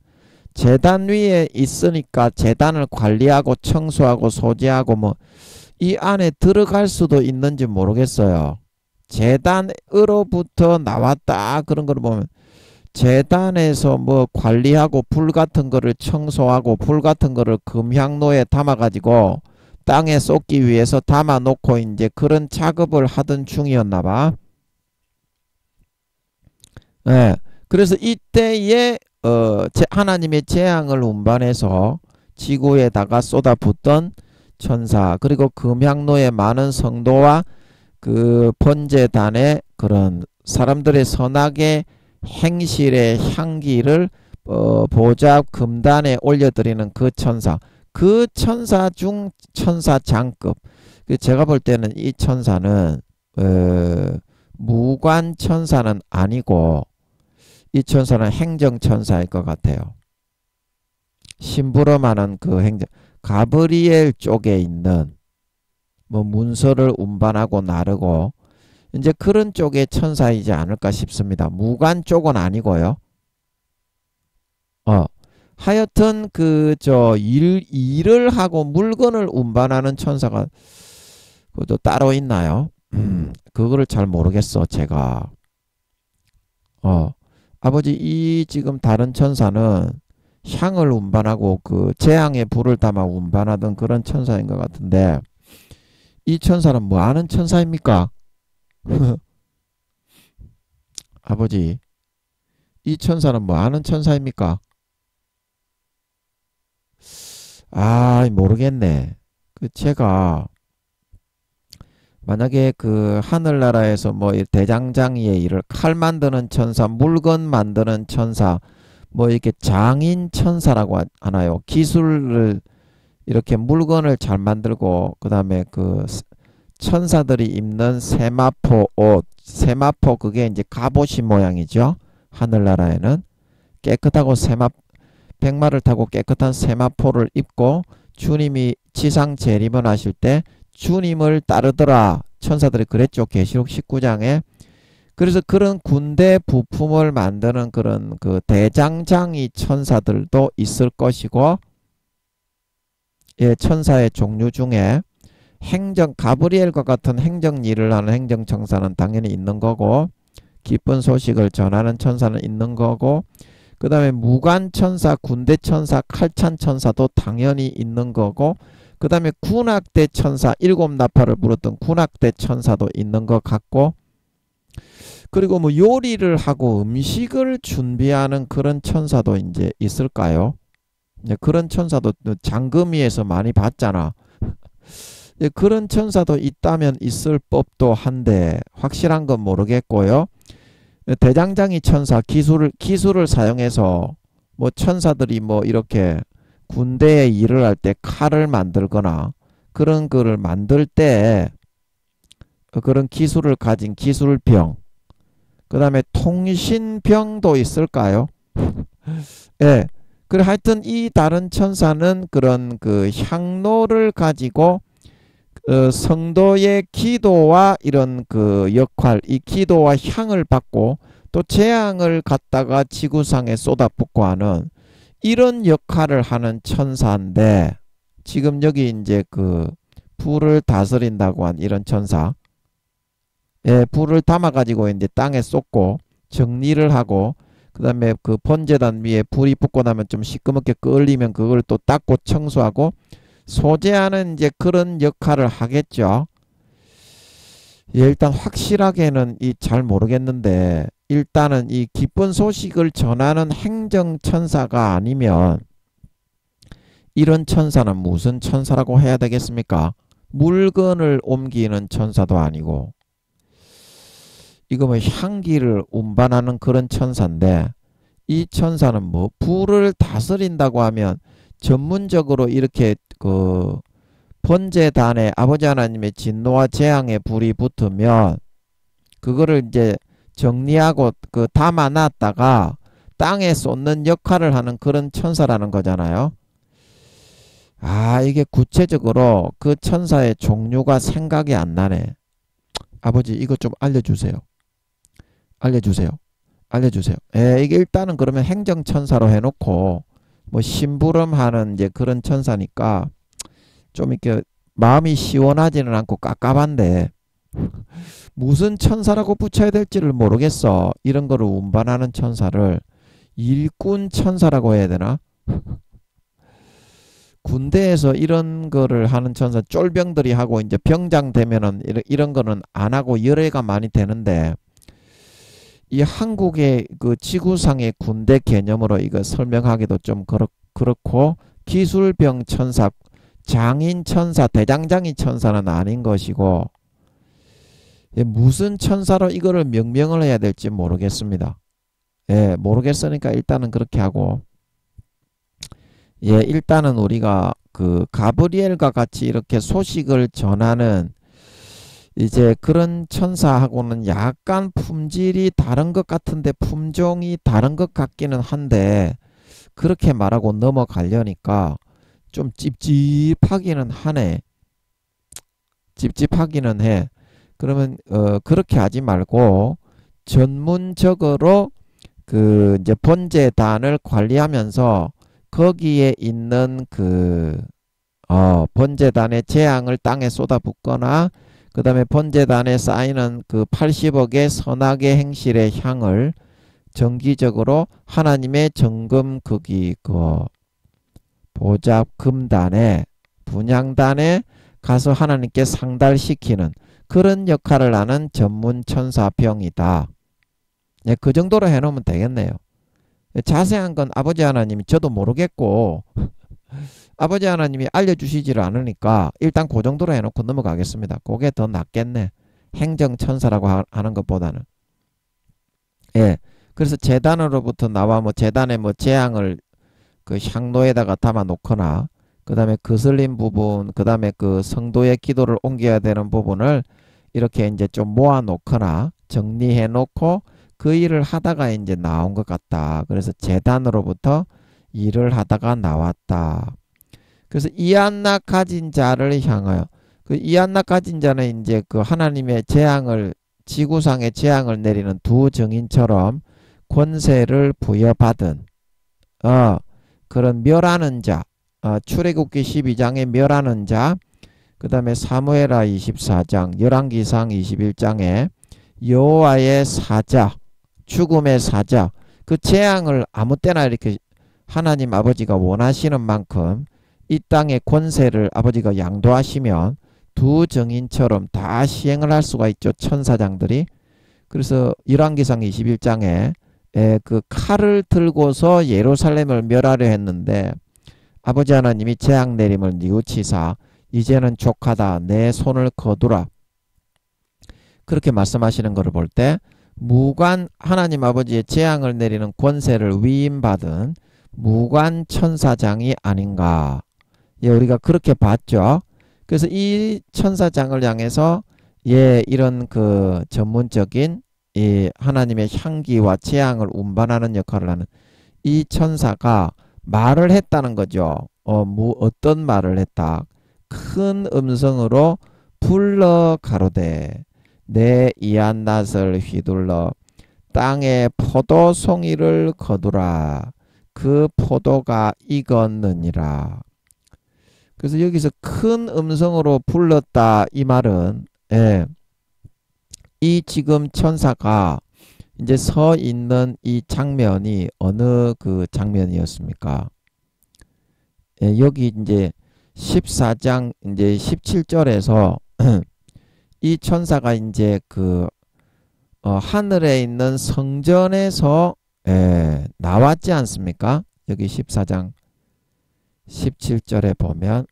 Speaker 1: 제단 위에 있으니까 제단을 관리하고 청소하고 소지하고 뭐 이 안에 들어갈 수도 있는지 모르겠어요. 제단으로부터 나왔다 그런 걸 보면 제단에서 뭐 관리하고 불 같은 거를 청소하고 불 같은 거를 금향로에 담아 가지고 땅에 쏟기 위해서 담아 놓고 이제 그런 작업을 하던 중이었나 봐. 예. 그래서 이때에 하나님의 재앙을 운반해서 지구에다가 쏟아붓던 천사, 그리고 금향로의 많은 성도와 그 번제단의 그런 사람들의 선악의 행실의 향기를 보좌 금단에 올려드리는 그 천사, 그 천사 중 천사장급. 제가 볼 때는 이 천사는 무관 천사는 아니고 이 천사는 행정천사일 것 같아요. 심부름하는 그 행정, 가브리엘 쪽에 있는 뭐 문서를 운반하고 나르고 이제 그런 쪽의 천사이지 않을까 싶습니다. 무관 쪽은 아니고요. 하여튼 일을 하고 물건을 운반하는 천사가 그것도 따로 있나요? 그거를 잘 모르겠어, 제가. 아버지, 이 지금 다른 천사는 향을 운반하고 그 재앙의 불을 담아 운반하던 그런 천사인 것 같은데, 이 천사는 뭐 하는 천사입니까? 아버지, 이 천사는 뭐 하는 천사입니까? 모르겠네. 제가 만약에 그 하늘나라에서 뭐 대장장이의 일을, 칼 만드는 천사, 물건 만드는 천사, 뭐 이렇게 장인 천사라고 하나요? 기술을 이렇게 물건을 잘 만들고, 그 다음에 그 천사들이 입는 세마포 옷, 세마포, 그게 이제 갑옷이 모양이죠. 하늘나라에는 깨끗하고 백마를 타고 깨끗한 세마포를 입고 주님이 지상 재림을 하실 때 주님을 따르더라. 천사들이 그랬죠. 계시록 19장에 그래서 그런 군대 부품을 만드는 그런 그 대장장이 천사들도 있을 것이고, 예, 천사의 종류 중에 가브리엘과 같은 행정 일을 하는 행정천사는 당연히 있는 거고, 기쁜 소식을 전하는 천사는 있는 거고, 그 다음에 무관천사, 군대천사, 칼찬천사도 당연히 있는 거고, 그 다음에 군악대 천사, 일곱 나팔을 불었던 군악대 천사도 있는 것 같고, 그리고 뭐 요리를 하고 음식을 준비하는 그런 천사도 이제 있을까요? 그런 천사도 장금위에서 많이 봤잖아. 그런 천사도 있다면 있을 법도 한데 확실한 건 모르겠고요. 대장장이 천사 기술을 사용해서 뭐 천사들이 뭐 이렇게 군대에 일을 할 때 칼을 만들거나 그런 거를 만들 때 그런 기술을 가진 기술병, 그 다음에 통신병도 있을까요? 예. 그래 하여튼 이 다른 천사는 그런 그 향로를 가지고 성도의 기도와 이런 그 역할, 이 기도와 향을 받고 또 재앙을 갖다가 지구상에 쏟아붓고 하는 이런 역할을 하는 천사인데, 지금 여기 이제 그 불을 다스린다고 한 이런 천사, 예, 불을 담아 가지고 이제 땅에 쏟고 정리를 하고, 그 다음에 그 번제단 위에 불이 붙고 나면 좀 시커멓게 끓으면 그걸 또 닦고 청소하고 소재하는 이제 그런 역할을 하겠죠. 예, 일단 확실하게는 잘 모르겠는데, 일단은 이 기쁜 소식을 전하는 행정천사가 아니면 이런 천사는 무슨 천사라고 해야 되겠습니까? 물건을 옮기는 천사도 아니고, 이거 뭐 향기를 운반하는 그런 천사인데, 이 천사는 뭐 불을 다스린다고 하면 전문적으로 이렇게 그 번제단에 아버지 하나님의 진노와 재앙의 불이 붙으면 그거를 이제 정리하고 그 담아놨다가 땅에 쏟는 역할을 하는 그런 천사라는 거잖아요. 아, 이게 구체적으로 그 천사의 종류가 생각이 안 나네. 아버지 이거 좀 알려주세요. 알려주세요. 예, 이게 일단은 그러면 행정천사로 해놓고 뭐 심부름하는 이제 그런 천사니까 좀 이렇게 마음이 시원하지는 않고 깝깝한데, 무슨 천사라고 붙여야 될지를 모르겠어. 이런 거를 운반하는 천사를 일꾼 천사라고 해야 되나? 군대에서 이런 거를 하는 천사, 쫄병들이 하고 이제 병장 되면은 이런 거는 안 하고 열애가 많이 되는데, 이 한국의 그 지구상의 군대 개념으로 이거 설명하기도 좀 그렇고, 기술병 천사, 장인 천사, 대장장이 천사는 아닌 것이고, 무슨 천사로 이거를 명명을 해야 될지 모르겠습니다. 예, 모르겠으니까 일단은 그렇게 하고, 예, 일단은 우리가 그 가브리엘과 같이 이렇게 소식을 전하는 이제 그런 천사하고는 약간 품질이 다른 것 같은데, 품종이 다른 것 같기는 한데, 그렇게 말하고 넘어가려니까 좀 찝찝하기는 하네. 찝찝하기는 해. 그러면 그렇게 하지 말고 전문적으로 그 이제 번제단을 관리하면서 거기에 있는 그 번제단의 재앙을 땅에 쏟아붓거나, 그 다음에 번제단에 쌓이는 그 80억의 선악의 행실의 향을 정기적으로 하나님의 정금 거기 그 보잡 금단에 분향단에 가서 하나님께 상달시키는 그런 역할을 하는 전문 천사병이다. 예, 그 정도로 해놓으면 되겠네요. 자세한 건 아버지 하나님이, 저도 모르겠고 아버지 하나님이 알려주시지를 않으니까 일단 그 정도로 해놓고 넘어가겠습니다. 그게 더 낫겠네. 행정천사라고 하는 것보다는. 예. 그래서 제단으로부터 나와 뭐 제단에 뭐 재앙을 그 향로에다가 담아 놓거나, 그 다음에 거슬린 부분, 그 다음에 그 성도의 기도를 옮겨야 되는 부분을 이렇게 이제 좀 모아 놓거나 정리해 놓고 그 일을 하다가 이제 나온 것 같다. 그래서 제단으로부터 일을 하다가 나왔다. 그래서 이안나 가진 자를 향하여, 그 이안나 가진 자는 이제 그 하나님의 재앙을 지구상에 재앙을 내리는 두 증인처럼 권세를 부여받은 그런 멸하는 자, 출애굽기 12장에 멸하는 자, 그 다음에 사무엘하 24장, 열왕기상 21장에 여호와의 사자, 죽음의 사자, 그 재앙을 아무 때나 이렇게 하나님 아버지가 원하시는 만큼 이 땅의 권세를 아버지가 양도하시면 두 증인처럼 다 시행을 할 수가 있죠. 천사장들이. 그래서 열왕기상 21장에 그 칼을 들고서 예루살렘을 멸하려 했는데 아버지 하나님이 재앙 내림을 뉘우치사 이제는 족하다, 내 손을 거두라, 그렇게 말씀하시는 것을 볼 때 무관 하나님 아버지의 재앙을 내리는 권세를 위임받은 무관 천사장이 아닌가. 우리가 그렇게 봤죠. 그래서 이 천사장을 향해서 이런 그 전문적인 이 하나님의 향기와 재앙을 운반하는 역할을 하는 이 천사가 말을 했다는 거죠. 어떤 말을 했다. 큰 음성으로 불러 가로되 내 이한낫을 휘둘러 땅에 포도송이를 거두라. 그 포도가 익었느니라. 그래서 여기서 큰 음성으로 불렀다 이 말은 이 지금 천사가 이제 서 있는 이 장면이 어느 그 장면이었습니까? 여기 이제 14장 이제 17절에서 이 천사가 이제 그 하늘에 있는 성전에서 나왔지 않습니까? 여기 14장 17절에 보면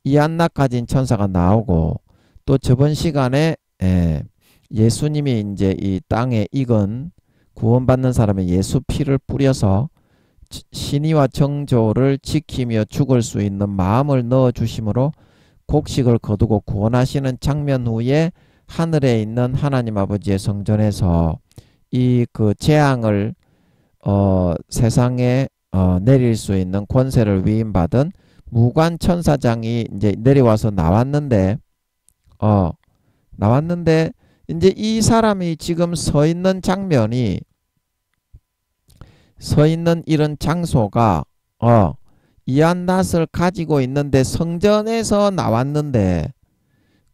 Speaker 1: 이한나 가진 천사가 나오고 또 저번 시간에 예수님이 이제 이 땅에 익은 구원받는 사람의 예수 피를 뿌려서 신의와 정조를 지키며 죽을 수 있는 마음을 넣어 주심으로 곡식을 거두고 구원하시는 장면 후에 하늘에 있는 하나님 아버지의 성전에서 이 그 재앙을 세상에 내릴 수 있는 권세를 위임받은 무관 천사장이 이제 내려와서 나왔는데 이제 이 사람이 지금 서 있는 장면이 서 있는 이런 장소가 이한낫을 가지고 있는데 성전에서 나왔는데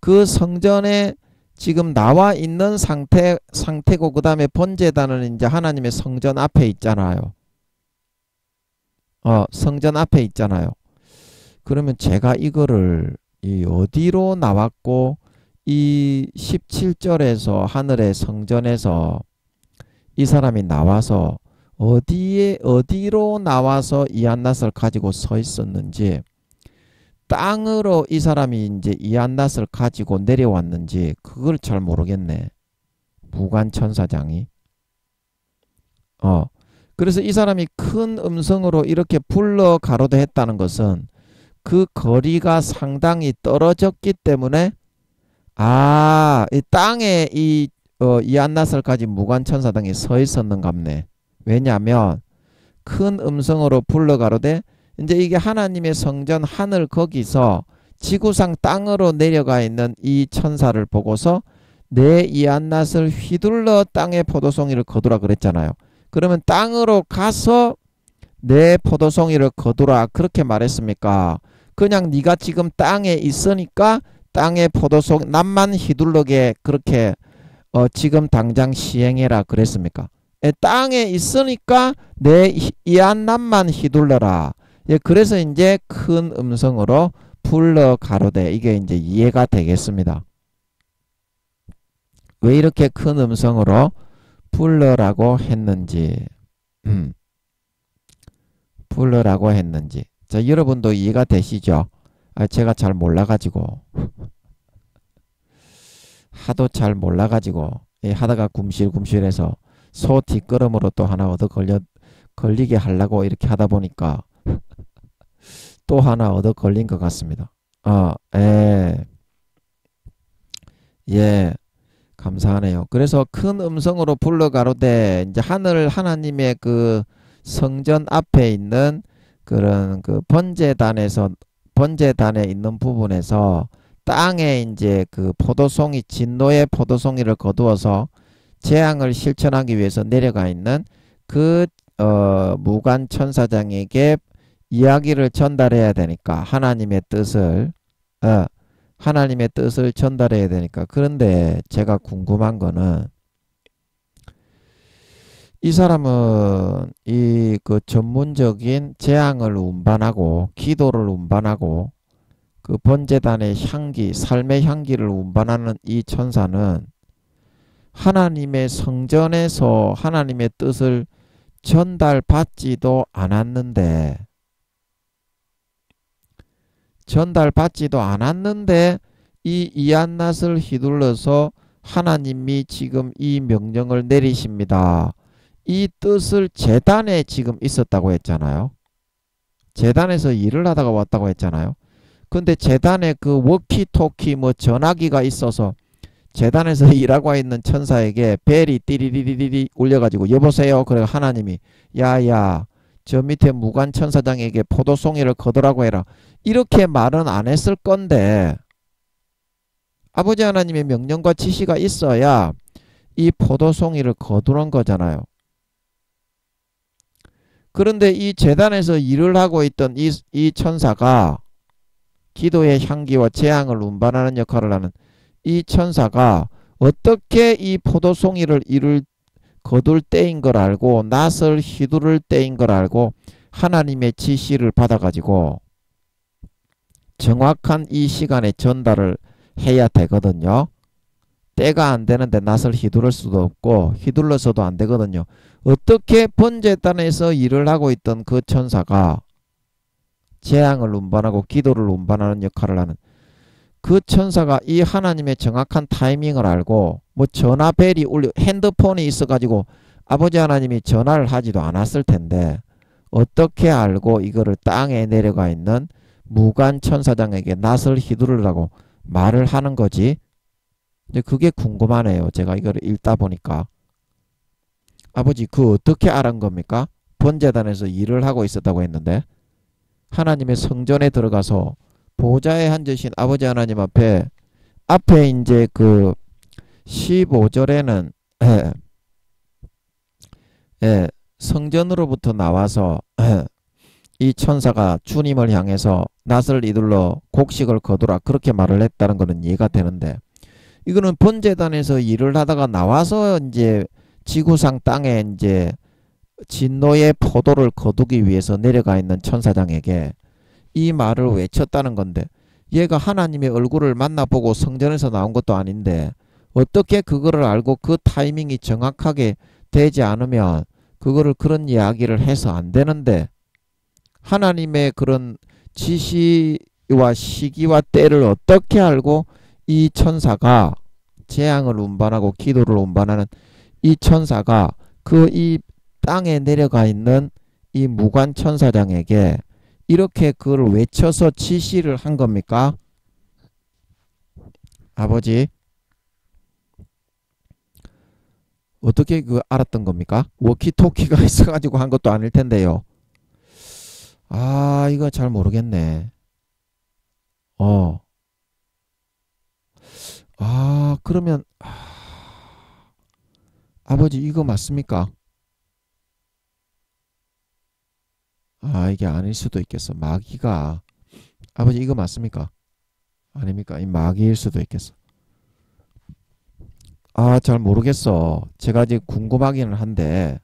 Speaker 1: 그 성전에 지금 나와 있는 상태고 그 다음에 번제단은 이제 하나님의 성전 앞에 있잖아요. 성전 앞에 있잖아요. 그러면 제가 이거를 어디로 나왔고 이 17절에서 하늘의 성전에서 이 사람이 나와서 어디로 나와서 이한낫을 가지고 서 있었는지, 땅으로 이 사람이 이제 이한낫을 가지고 내려왔는지 그걸 잘 모르겠네. 무관 천사장이. 그래서 이 사람이 큰 음성으로 이렇게 불러 가로되 했다는 것은 그 거리가 상당히 떨어졌기 때문에 이 땅에 이한낫을 가진 무관 천사장이 서 있었는갑네. 왜냐하면 큰 음성으로 불러 가로되 이제 이게 하나님의 성전 하늘 거기서 지구상 땅으로 내려가 있는 이 천사를 보고서 내 이한낫을 휘둘러 땅에 포도송이를 거두라 그랬잖아요. 그러면 땅으로 가서 내 포도송이를 거두라 그렇게 말했습니까? 그냥 네가 지금 땅에 있으니까 땅에 포도송 낫만 휘둘러게 그렇게 지금 당장 시행해라 그랬습니까? 땅에 있으니까 내 이한낫만 휘둘러라. 그래서 이제 큰 음성으로 불러 가로되 이게 이제 이해가 되겠습니다. 왜 이렇게 큰 음성으로 불러라고 했는지, 불러라고 했는지. 자, 여러분도 이해가 되시죠? 제가 잘 몰라가지고 하도 잘 몰라가지고 하다가 굶실굶실해서 소 뒷걸음으로 또 하나 얻어 걸리게 하려고 이렇게 하다 보니까 또 하나 얻어 걸린 것 같습니다. 감사하네요. 그래서 큰 음성으로 불러 가로되 이제 하나님의 그 성전 앞에 있는 그런 그 번제단에 있는 부분에서 땅에 이제 그 포도송이 진노의 포도송이를 거두어서 재앙을 실천하기 위해서 내려가 있는 그 무관 천사장에게 이야기를 전달해야 되니까 하나님의 뜻을 전달해야 되니까. 그런데 제가 궁금한 거는 이 사람은 이 그 전문적인 재앙을 운반하고 기도를 운반하고 그 번제단의 향기, 삶의 향기를 운반하는 이 천사는 하나님의 성전에서 하나님의 뜻을 전달받지도 않았는데 이 이한낫을 휘둘러서 하나님이 지금 이 명령을 내리십니다. 이 뜻을 제단에 지금 있었다고 했잖아요. 제단에서 일을 하다가 왔다고 했잖아요. 근데 제단에 그 워키토키 뭐 전화기가 있어서 제단에서 일하고 있는 천사에게 벨이 띠리리리리 울려가지고 여보세요. 그래 하나님이 야야 저 밑에 무관 천사장에게 포도송이를 거두라고 해라. 이렇게 말은 안 했을 건데 아버지 하나님의 명령과 지시가 있어야 이 포도송이를 거두는 거잖아요. 그런데 이 제단에서 일을 하고 있던 이 천사가 기도의 향기와 재앙을 운반하는 역할을 하는 이 천사가 어떻게 이 포도송이를 이를 거둘 때인 걸 알고 낫을 휘두를 때인 걸 알고 하나님의 지시를 받아가지고 정확한 이 시간에 전달을 해야 되거든요. 때가 안 되는데 낫을 휘두를 수도 없고 휘둘러서도 안 되거든요. 어떻게 번제단에서 일을 하고 있던 그 천사가 재앙을 운반하고 기도를 운반하는 역할을 하는 그 천사가 이 하나님의 정확한 타이밍을 알고 뭐 전화벨이 울려 핸드폰이 있어가지고 아버지 하나님이 전화를 하지도 않았을 텐데 어떻게 알고 이거를 땅에 내려가 있는 무관 천사장에게 낫을 휘두르라고 말을 하는 거지? 근데 그게 궁금하네요. 제가 이거를 읽다 보니까 아버지 그 어떻게 알은 겁니까? 번제단에서 일을 하고 있었다고 했는데 하나님의 성전에 들어가서 보좌에 앉으신 아버지 하나님 앞에 이제 그 15절에는 성전으로부터 나와서 이 천사가 주님을 향해서 낫을 이둘러 곡식을 거두라 그렇게 말을 했다는 것은 이해가 되는데 이거는 번제단에서 일을 하다가 나와서 이제 지구상 땅에 이제 진노의 포도를 거두기 위해서 내려가 있는 천사장에게 이 말을 외쳤다는 건데 얘가 하나님의 얼굴을 만나보고 성전에서 나온 것도 아닌데 어떻게 그거를 알고 그 타이밍이 정확하게 되지 않으면 그거를 그런 이야기를 해서 안 되는데 하나님의 그런 지시와 시기와 때를 어떻게 알고 이 천사가 재앙을 운반하고 기도를 운반하는 이 천사가 그 이 땅에 내려가 있는 이 무관 천사장에게 이렇게 그걸 외쳐서 지시를 한 겁니까? 아버지 어떻게 그 알았던 겁니까? 워키토키가 있어가지고 한 것도 아닐 텐데요. 아 이거 잘 모르겠네. 그러면 아버지 이거 맞습니까? 이게 아닐 수도 있겠어. 마귀가 아버지 이거 맞습니까? 아닙니까? 이 마귀일 수도 있겠어. 잘 모르겠어. 제가 아직 궁금하기는 한데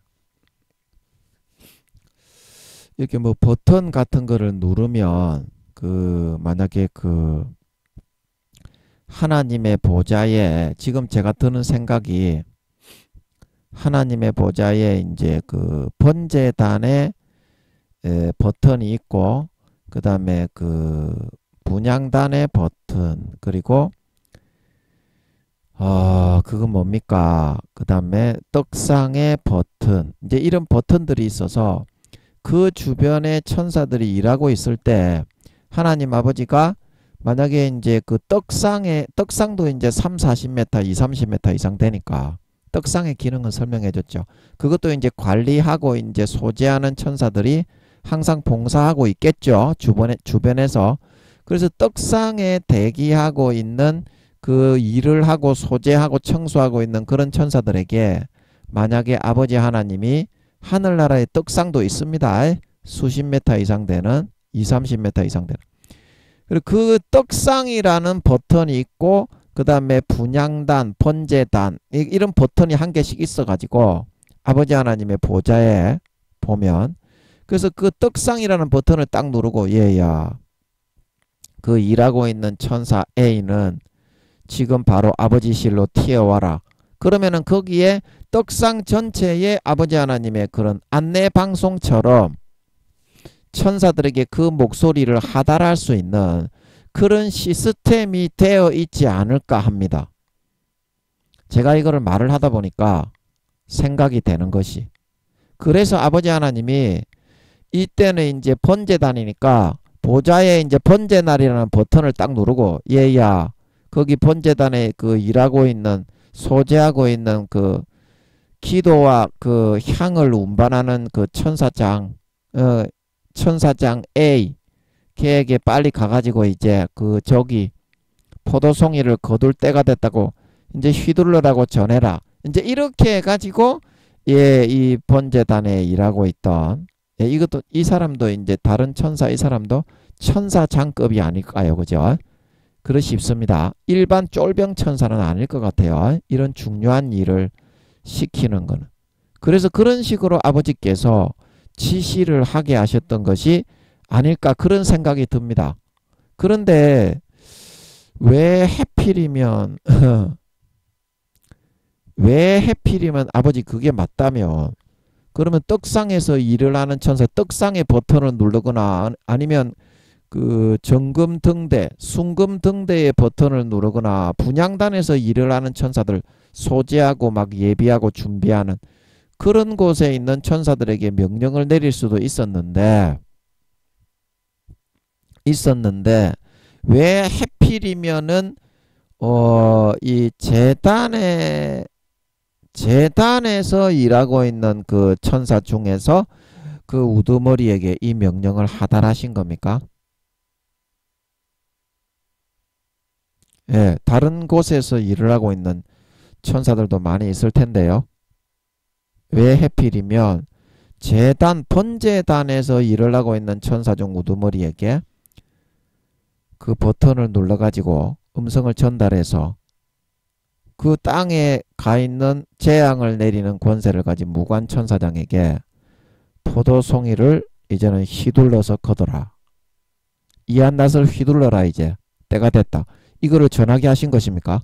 Speaker 1: 이렇게 뭐 버튼 같은 거를 누르면 그 만약에 그 하나님의 보좌에 지금 제가 드는 생각이 하나님의 보좌에 이제 그 번제단에 버튼이 있고 그 다음에 그 분향단의 버튼 그리고 그건 뭡니까? 그 다음에 떡상의 버튼 이제 이런 버튼들이 있어서 그 주변에 천사들이 일하고 있을 때 하나님 아버지가 만약에 이제 그 떡상도 이제 3, 40m, 2, 30m 이상 되니까 떡상의 기능은 설명해 줬죠. 그것도 이제 관리하고 이제 소재하는 천사들이 항상 봉사하고 있겠죠. 주변에서. 그래서 떡상에 대기하고 있는 그 일을 하고 소재하고 청소하고 있는 그런 천사들에게 만약에 아버지 하나님이 하늘나라에 떡상도 있습니다. 수십 미터 이상 되는 20-30m 이상 되는 그리고 그 떡상이라는 버튼이 있고 그 다음에 분향단, 번제단 이런 버튼이 한 개씩 있어 가지고 아버지 하나님의 보좌에 보면 그래서 그 떡상이라는 버튼을 딱 누르고 얘야 그 일하고 있는 천사 A는 지금 바로 아버지실로 튀어와라. 그러면은 거기에 떡상 전체에 아버지 하나님의 그런 안내 방송처럼 천사들에게 그 목소리를 하달할 수 있는 그런 시스템이 되어 있지 않을까 합니다. 제가 이거를 말을 하다 보니까 생각이 되는 것이 그래서 아버지 하나님이 이때는 이제 번제단이니까 보좌에 이제 번제날이라는 버튼을 딱 누르고 얘야 거기 번제단에 그 일하고 있는 소재하고 있는 그 기도와 그 향을 운반하는 그 천사장 천사장 A 걔에게 빨리 가가지고 이제 그 저기 포도송이를 거둘 때가 됐다고 이제 휘둘러라고 전해라. 이제 이렇게 해가지고 예, 이 번제단에 일하고 있던 예, 이것도 이 사람도 이제 다른 천사 이 사람도 천사장급이 아닐까요, 그죠? 그러십습니다. 일반 쫄병 천사는 아닐 것 같아요. 이런 중요한 일을 시키는 거는. 그래서 그런 식으로 아버지께서 지시를 하게 하셨던 것이 아닐까 그런 생각이 듭니다. 그런데 왜 해필이면 왜 해필이면 아버지 그게 맞다면 그러면 떡상에서 일을 하는 천사 떡상의 버튼을 누르거나 아니면 그 정금등대 순금등대의 버튼을 누르거나 분향단에서 일을 하는 천사들 소재하고 막 예비하고 준비하는 그런 곳에 있는 천사들에게 명령을 내릴 수도 있었는데 왜 해필이면은 이 재단에서 일하고 있는 그 천사 중에서 그 우두머리에게 이 명령을 하달하신 겁니까? 예, 다른 곳에서 일을 하고 있는 천사들도 많이 있을 텐데요. 왜 해필이면 번제단에서 일을 하고 있는 천사 중 우두머리에게 그 버튼을 눌러가지고 음성을 전달해서 그 땅에 가 있는 재앙을 내리는 권세를 가진 무관 천사장에게 포도송이를 이제는 휘둘러서 거둬라. 이 한낱을 휘둘러라 이제 때가 됐다. 이거를 전하게 하신 것입니까?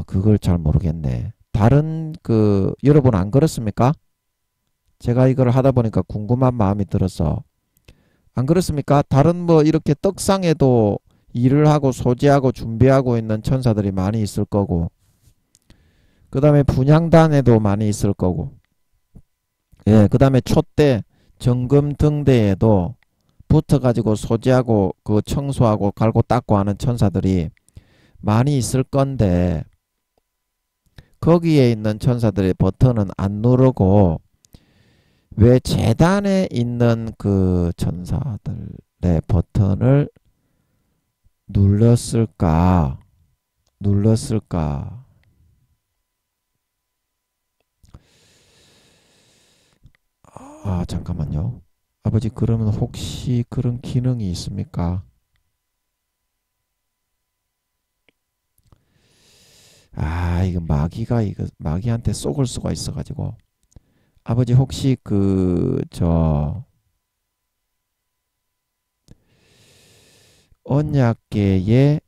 Speaker 1: 그걸 잘 모르겠네. 다른 여러분 안 그렇습니까? 제가 이걸 하다 보니까 궁금한 마음이 들어서 안 그렇습니까? 다른 뭐 이렇게 떡상에도 일을 하고 소재하고 준비하고 있는 천사들이 많이 있을 거고 그 다음에 분향단에도 많이 있을 거고 예, 그 다음에 촛대 정금등대에도 붙어가지고 소재하고 그 청소하고 갈고 닦고 하는 천사들이 많이 있을 건데 거기에 있는 천사들의 버튼은 안 누르고 왜 재단에 있는 그 천사들의 버튼을 눌렀을까? 잠깐만요. 아버지 그러면 혹시 그런 기능이 있습니까? 이거 마귀한테 쏘을 수가 있어가지고 아버지 혹시 언약계에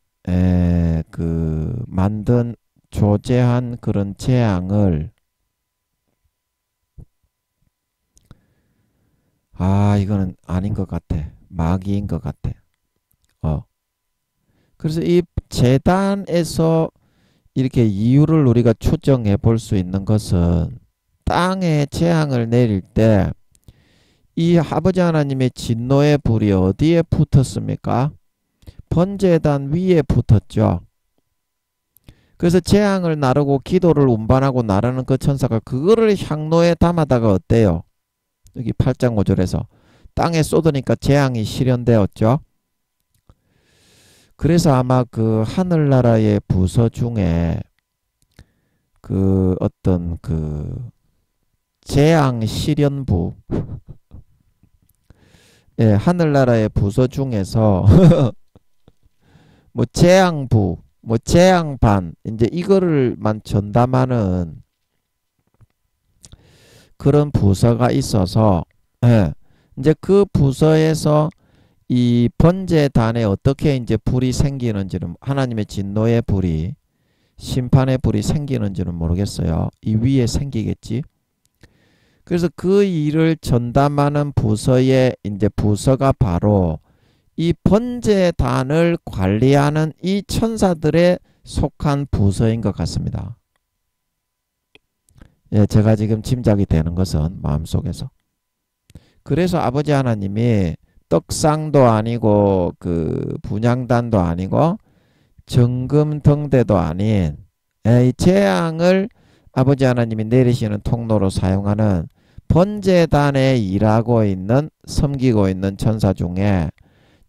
Speaker 1: 만든 조제한 그런 재앙을 이거는 아닌 것 같아. 마귀인 것 같아. 그래서 이 재단에서 이렇게 이유를 우리가 추정해 볼 수 있는 것은 땅에 재앙을 내릴 때 이 아버지 하나님의 진노의 불이 어디에 붙었습니까? 번제단 위에 붙었죠. 그래서 재앙을 나르고 기도를 운반하고 나르는 그 천사가 그거를 향로에 담아다가 어때요? 여기 8장 5절에서 땅에 쏟으니까 재앙이 실현되었죠. 그래서 아마 그 하늘나라의 부서 중에 그 어떤 그 재앙 실현부 예, 하늘나라의 부서 중에서 뭐 재앙부, 뭐 재앙반 이제 이거를만 전담하는 그런 부서가 있어서 예, 이제 그 부서에서 이 번제단에 어떻게 이제 불이 생기는지는 하나님의 진노의 불이 심판의 불이 생기는지는 모르겠어요. 이 위에 생기겠지. 그래서 그 일을 전담하는 부서의 이제 부서가 바로 이 번제단을 관리하는 이 천사들에 속한 부서인 것 같습니다. 예, 제가 지금 짐작이 되는 것은 마음속에서. 그래서 아버지 하나님이 떡상도 아니고 그 분향단도 아니고 정금등대도 아닌 이 재앙을 아버지 하나님이 내리시는 통로로 사용하는 번제단에 일하고 있는 섬기고 있는 천사 중에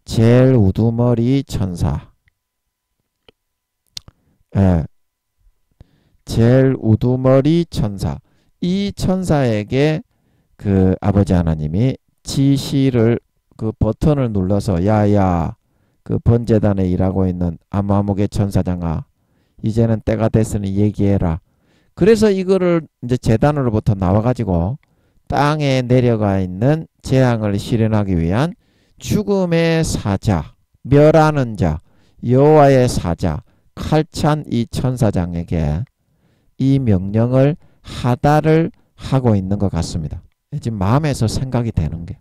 Speaker 1: 제일 우두머리 천사 제일 우두머리 천사 이 천사에게 그 아버지 하나님이 지시를 그 버튼을 눌러서 야야 그 번제단에 일하고 있는 아무아무개 천사장아 이제는 때가 됐으니 얘기해라. 그래서 이거를 이제 제단으로부터 나와가지고 땅에 내려가 있는 재앙을 실현하기 위한 죽음의 사자, 멸하는 자, 여호와의 사자, 칼찬 이 천사장에게 이 명령을 하달을 하고 있는 것 같습니다. 지금 마음에서 생각이 되는 게.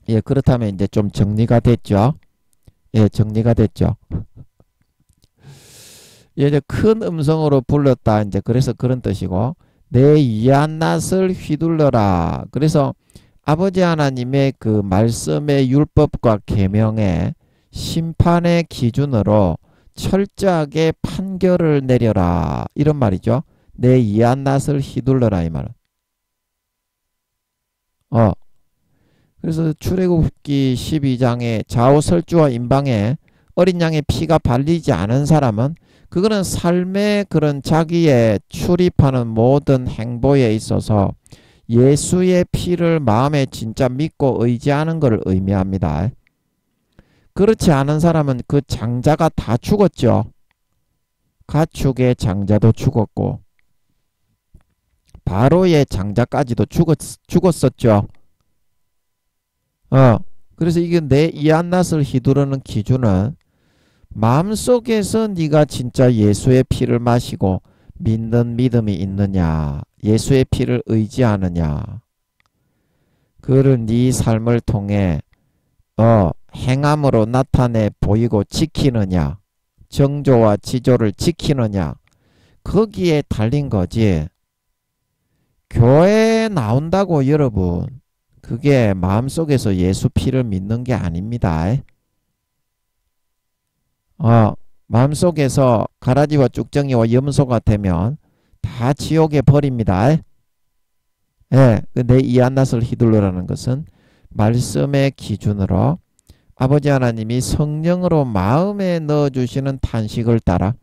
Speaker 1: 예, 그렇다면 이제 좀 정리가 됐죠. 예, 정리가 됐죠. 예, 이제 큰 음성으로 불렀다. 이제 그래서 그런 뜻이고, 내 이한낫을 휘둘러라. 그래서 아버지 하나님의 그 말씀의 율법과 계명의 심판의 기준으로 철저하게 판결을 내려라. 이런 말이죠. 내 이한낫을 휘둘러라 이 말은. 그래서 출애굽기 12장에 좌우설주와 임방에 어린 양의 피가 발리지 않은 사람은 그거는 삶의 그런 자기의 출입하는 모든 행보에 있어서 예수의 피를 마음에 진짜 믿고 의지하는 것을 의미합니다. 그렇지 않은 사람은 그 장자가 다 죽었죠. 가축의 장자도 죽었고 바로의 장자까지도 죽었었죠. 그래서 이게 내 이한낫을 휘두르는 기준은 마음속에서 네가 진짜 예수의 피를 마시고 믿는 믿음이 있느냐, 예수의 피를 의지하느냐, 그를 네 삶을 통해 행함으로 나타내 보이고 지키느냐, 정조와 지조를 지키느냐, 거기에 달린 거지. 교회에 나온다고 여러분 그게 마음속에서 예수 피를 믿는 게 아닙니다. 마음속에서 가라지와 쭉정이와 염소가 되면 다 지옥에 버립니다. 예, 내 이한낫을 휘둘러라는 것은 말씀의 기준으로 아버지 하나님이 성령으로 마음에 넣어주시는 탄식을 따라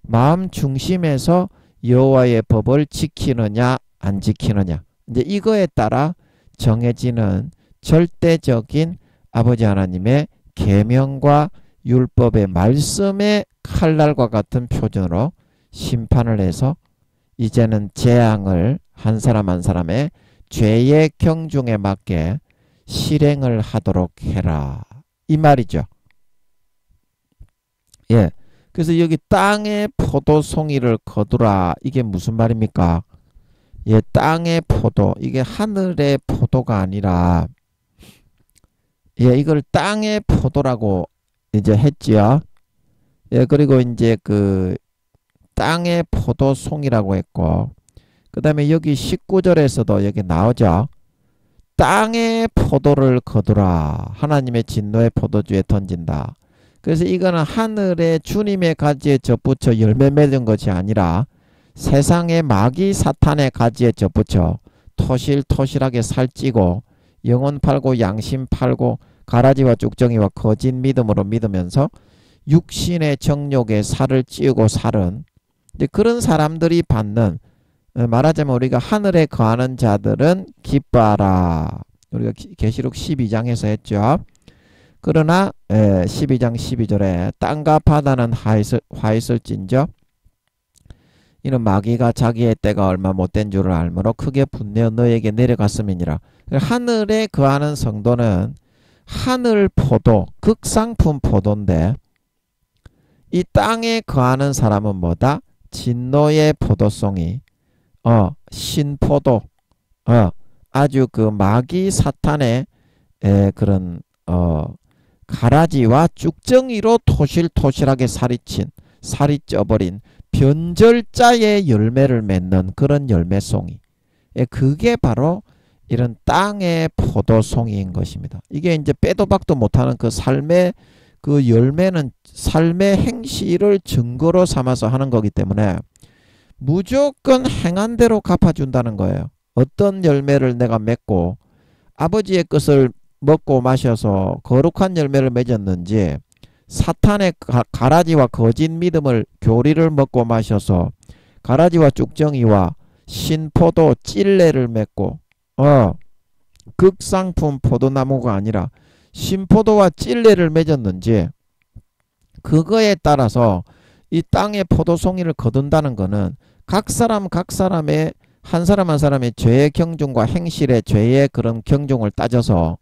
Speaker 1: 마음 중심에서 여호와의 법을 지키느냐 안 지키느냐, 이제 이거에 따라 정해지는 절대적인 아버지 하나님의 계명과 율법의 말씀의 칼날과 같은 표준으로 심판을 해서 이제는 재앙을 한 사람 한 사람의 죄의 경중에 맞게 실행을 하도록 해라 이 말이죠. 예, 그래서 여기 땅의 포도송이를 거두라 이게 무슨 말입니까? 예, 땅의 포도, 이게 하늘의 포도가 아니라 예, 이걸 땅의 포도라고 이제 했지요. 예, 그리고 이제 그 땅의 포도송이라고 했고, 그 다음에 여기 19절에서도 여기 나오죠. 땅의 포도를 거두라. 하나님의 진노의 포도주에 던진다. 그래서 이거는 하늘의 주님의 가지에 접붙여 열매 맺은 것이 아니라 세상의 마귀 사탄의 가지에 접붙여 토실토실하게 살찌고 영혼 팔고 양심 팔고 가라지와 쭉정이와 거짓 믿음으로 믿으면서 육신의 정욕에 살을 찌우고 살은 그런 사람들이 받는, 말하자면 우리가 하늘에 거하는 자들은 기뻐하라. 우리가 계시록 12장에서 했죠. 그러나 12장 12절에 땅과 바다는 화있을진저 이는 마귀가 자기의 때가 얼마 못된 줄을 알므로 크게 분내어 너에게 내려갔음이니라. 하늘에 거하는 성도는 하늘 포도, 극상품 포도인데 이 땅에 거하는 사람은 뭐다? 진노의 포도송이 신포도, 아주 그 마귀 사탄의 그런 가라지와 쭉정이로 토실토실하게 살이 쪄버린 변절자의 열매를 맺는 그런 열매송이. 그게 바로 이런 땅의 포도송이인 것입니다. 이게 이제 빼도 박도 못하는 그 삶의 그 열매는 삶의 행실을 증거로 삼아서 하는 거기 때문에 무조건 행한 대로 갚아준다는 거예요. 어떤 열매를 내가 맺고 아버지의 것을 먹고 마셔서 거룩한 열매를 맺었는지, 사탄의 가라지와 거짓 믿음을 교리를 먹고 마셔서 가라지와 쭉정이와 신포도 찔레를 맺고 극상품 포도나무가 아니라 신포도와 찔레를 맺었는지, 그거에 따라서 이 땅의 포도송이를 거둔다는 것은 각 사람의 한 사람 한 사람의 죄의 경중과 행실의 죄의 그런 경중을 따져서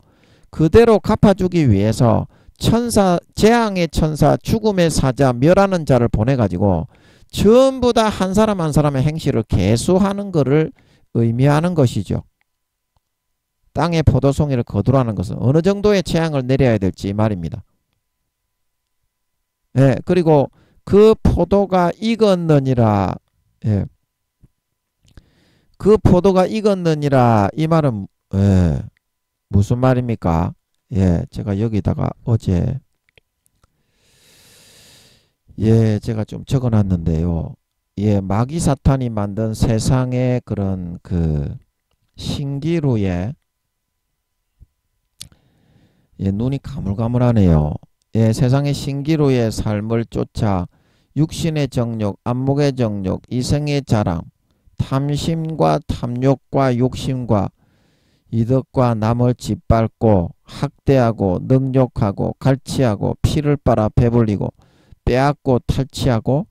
Speaker 1: 그대로 갚아주기 위해서 천사, 재앙의 천사, 죽음의 사자, 멸하는 자를 보내가지고 전부 다 한 사람 한 사람의 행실을 계수하는 것을 의미하는 것이죠. 땅의 포도송이를 거두라는 것은 어느 정도의 재앙을 내려야 될지 이 말입니다. 그리고 그 포도가 익었느니라. 그 포도가 익었느니라. 이 말은 무슨 말입니까? 제가 여기다가 어제 제가 좀 적어놨는데요. 마귀 사탄이 만든 세상의 그런 그 신기루에 눈이 가물가물하네요. 세상의 신기루의 삶을 쫓아 육신의 정욕, 안목의 정욕, 이생의 자랑, 탐심과 탐욕과 욕심과 이득과 남을 짓밟고 학대하고 능욕하고 갈취하고 피를 빨아 배불리고 빼앗고 탈취하고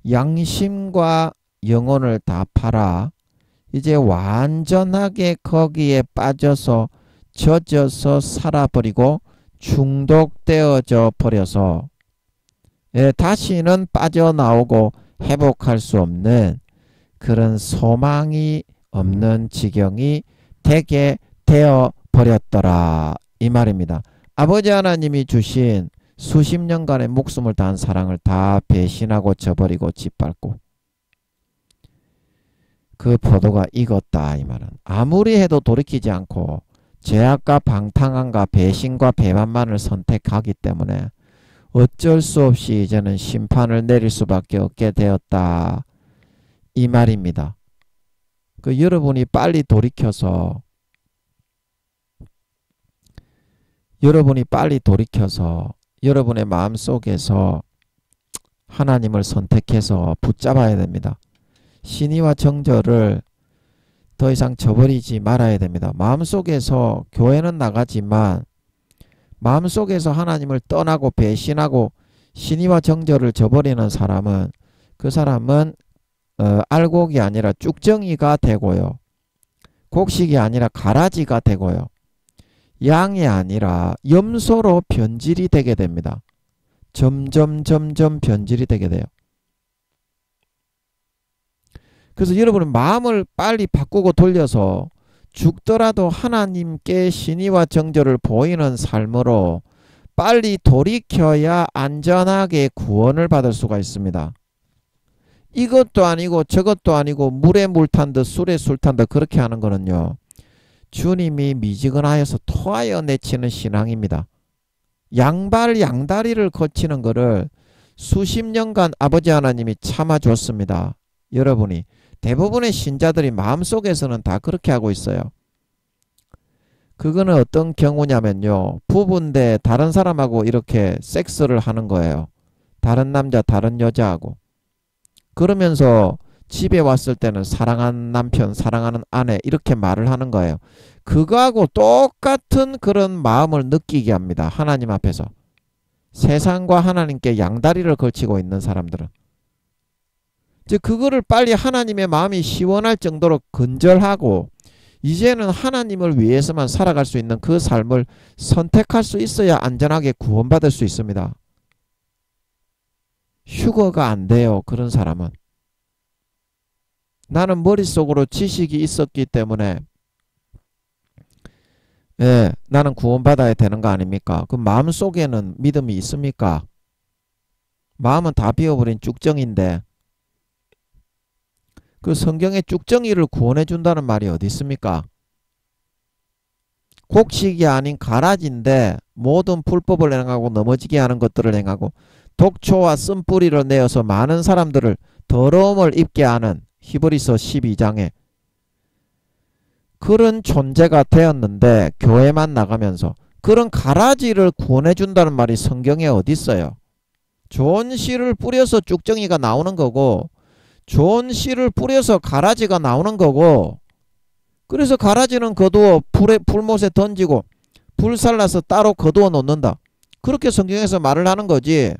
Speaker 1: 양심과 영혼을 다 팔아 이제 완전하게 거기에 빠져서 젖어서 살아버리고 중독되어져 버려서 다시는 빠져나오고 회복할 수 없는 그런 소망이 없는 지경이 되게 되어 버렸더라 이 말입니다. 아버지 하나님이 주신 수십 년간의 목숨을 다한 사랑을 다 배신하고 저버리고 짓밟고 그 포도가 익었다 이 말은 아무리 해도 돌이키지 않고 죄악과 방탕함과 배신과 배반만을 선택하기 때문에 어쩔 수 없이 이제는 심판을 내릴 수밖에 없게 되었다 이 말입니다. 여러분이 빨리 돌이켜서 여러분의 마음속에서 하나님을 선택해서 붙잡아야 됩니다. 신의와 정절을 더 이상 저버리지 말아야 됩니다. 마음속에서 교회는 나가지만 마음속에서 하나님을 떠나고 배신하고 신의와 정절을 저버리는 사람은 그 사람은 알곡이 아니라 쭉정이가 되고요. 곡식이 아니라 가라지가 되고요. 양이 아니라 염소로 변질이 되게 됩니다. 점점 변질이 되게 돼요. 그래서 여러분은 마음을 빨리 바꾸고 돌려서 죽더라도 하나님께 신의와 정절을 보이는 삶으로 빨리 돌이켜야 안전하게 구원을 받을 수가 있습니다. 이것도 아니고 저것도 아니고 물에 물 탄 듯 술에 술 탄 듯 그렇게 하는 거는요. 주님이 미지근하여서 토하여 내치는 신앙입니다. 양발 양다리를 거치는 거를 수십 년간 아버지 하나님이 참아줬습니다. 여러분이 대부분의 신자들이 마음속에서는 다 그렇게 하고 있어요. 그거는 어떤 경우냐면요. 부부인데 다른 사람하고 이렇게 섹스를 하는 거예요. 다른 남자, 다른 여자하고. 그러면서 집에 왔을 때는 사랑하는 남편, 사랑하는 아내 이렇게 말을 하는 거예요. 그거하고 똑같은 그런 마음을 느끼게 합니다. 하나님 앞에서. 세상과 하나님께 양다리를 걸치고 있는 사람들은. 즉 그거를 빨리 하나님의 마음이 시원할 정도로 근절하고 이제는 하나님을 위해서만 살아갈 수 있는 그 삶을 선택할 수 있어야 안전하게 구원받을 수 있습니다. 휴거가 안 돼요. 그런 사람은. 나는 머릿속으로 지식이 있었기 때문에 나는 구원받아야 되는 거 아닙니까? 그 마음속에는 믿음이 있습니까? 마음은 다 비워버린 쭉정인데 그 성경에 쭉정이를 구원해 준다는 말이 어디 있습니까? 곡식이 아닌 가라지인데 모든 불법을 행하고 넘어지게 하는 것들을 행하고 독초와 쓴뿌리를 내어서 많은 사람들을 더러움을 입게 하는 히브리서 12장에 그런 존재가 되었는데 교회만 나가면서 그런 가라지를 구원해 준다는 말이 성경에 어디 있어요? 좋은 씨를 뿌려서 쭉정이가 나오는 거고 좋은 씨를 뿌려서 가라지가 나오는 거고 그래서 가라지는 거두어 불못에 던지고 불살라서 따로 거두어 놓는다. 그렇게 성경에서 말을 하는 거지.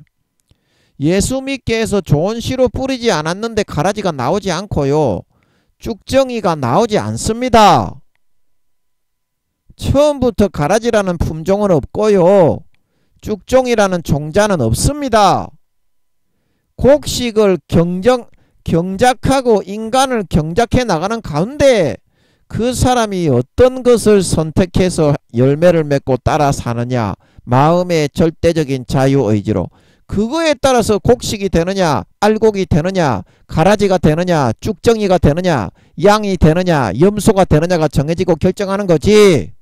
Speaker 1: 예수 믿게 해서 좋은 씨로 뿌리지 않았는데 가라지가 나오지 않고요. 쭉정이가 나오지 않습니다. 처음부터 가라지라는 품종은 없고요. 쭉정이라는 종자는 없습니다. 곡식을 경작하고 인간을 경작해 나가는 가운데 그 사람이 어떤 것을 선택해서 열매를 맺고 따라 사느냐 마음의 절대적인 자유의지로 그거에 따라서 곡식이 되느냐 알곡이 되느냐 가라지가 되느냐 쭉정이가 되느냐 양이 되느냐 염소가 되느냐가 정해지고 결정하는 거지.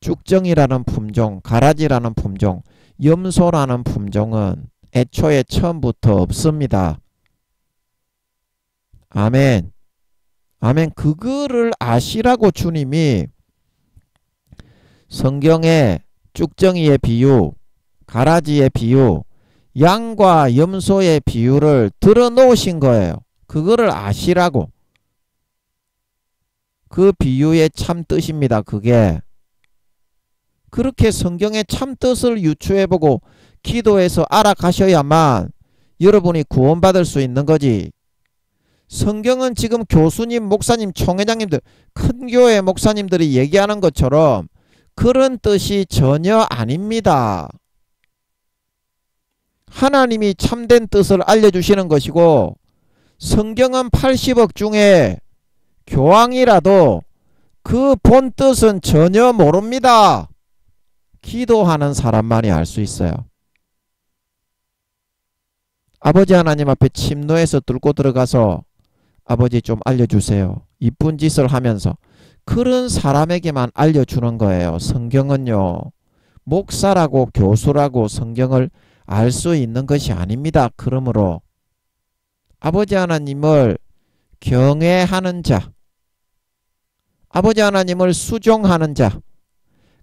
Speaker 1: 쭉정이라는 품종 가라지라는 품종 염소라는 품종은 애초에 처음부터 없습니다. 아멘. 아멘. 그거를 아시라고 주님이 성경에 쭉정이의 비유, 가라지의 비유, 양과 염소의 비유를 들어놓으신 거예요. 그거를 아시라고. 그 비유의 참뜻입니다. 그게. 그렇게 성경의 참뜻을 유추해보고 기도해서 알아가셔야만 여러분이 구원받을 수 있는 거지. 성경은 지금 교수님, 목사님, 총회장님들, 큰 교회 목사님들이 얘기하는 것처럼 그런 뜻이 전혀 아닙니다. 하나님이 참된 뜻을 알려주시는 것이고 성경은 80억 중에 교황이라도 그 본 뜻은 전혀 모릅니다. 기도하는 사람만이 알 수 있어요. 아버지 하나님 앞에 침노해서 뚫고 들어가서 아버지 좀 알려주세요. 이쁜 짓을 하면서 그런 사람에게만 알려주는 거예요. 성경은요. 목사라고 교수라고 성경을 알 수 있는 것이 아닙니다. 그러므로 아버지 하나님을 경외하는 자, 아버지 하나님을 수종하는 자,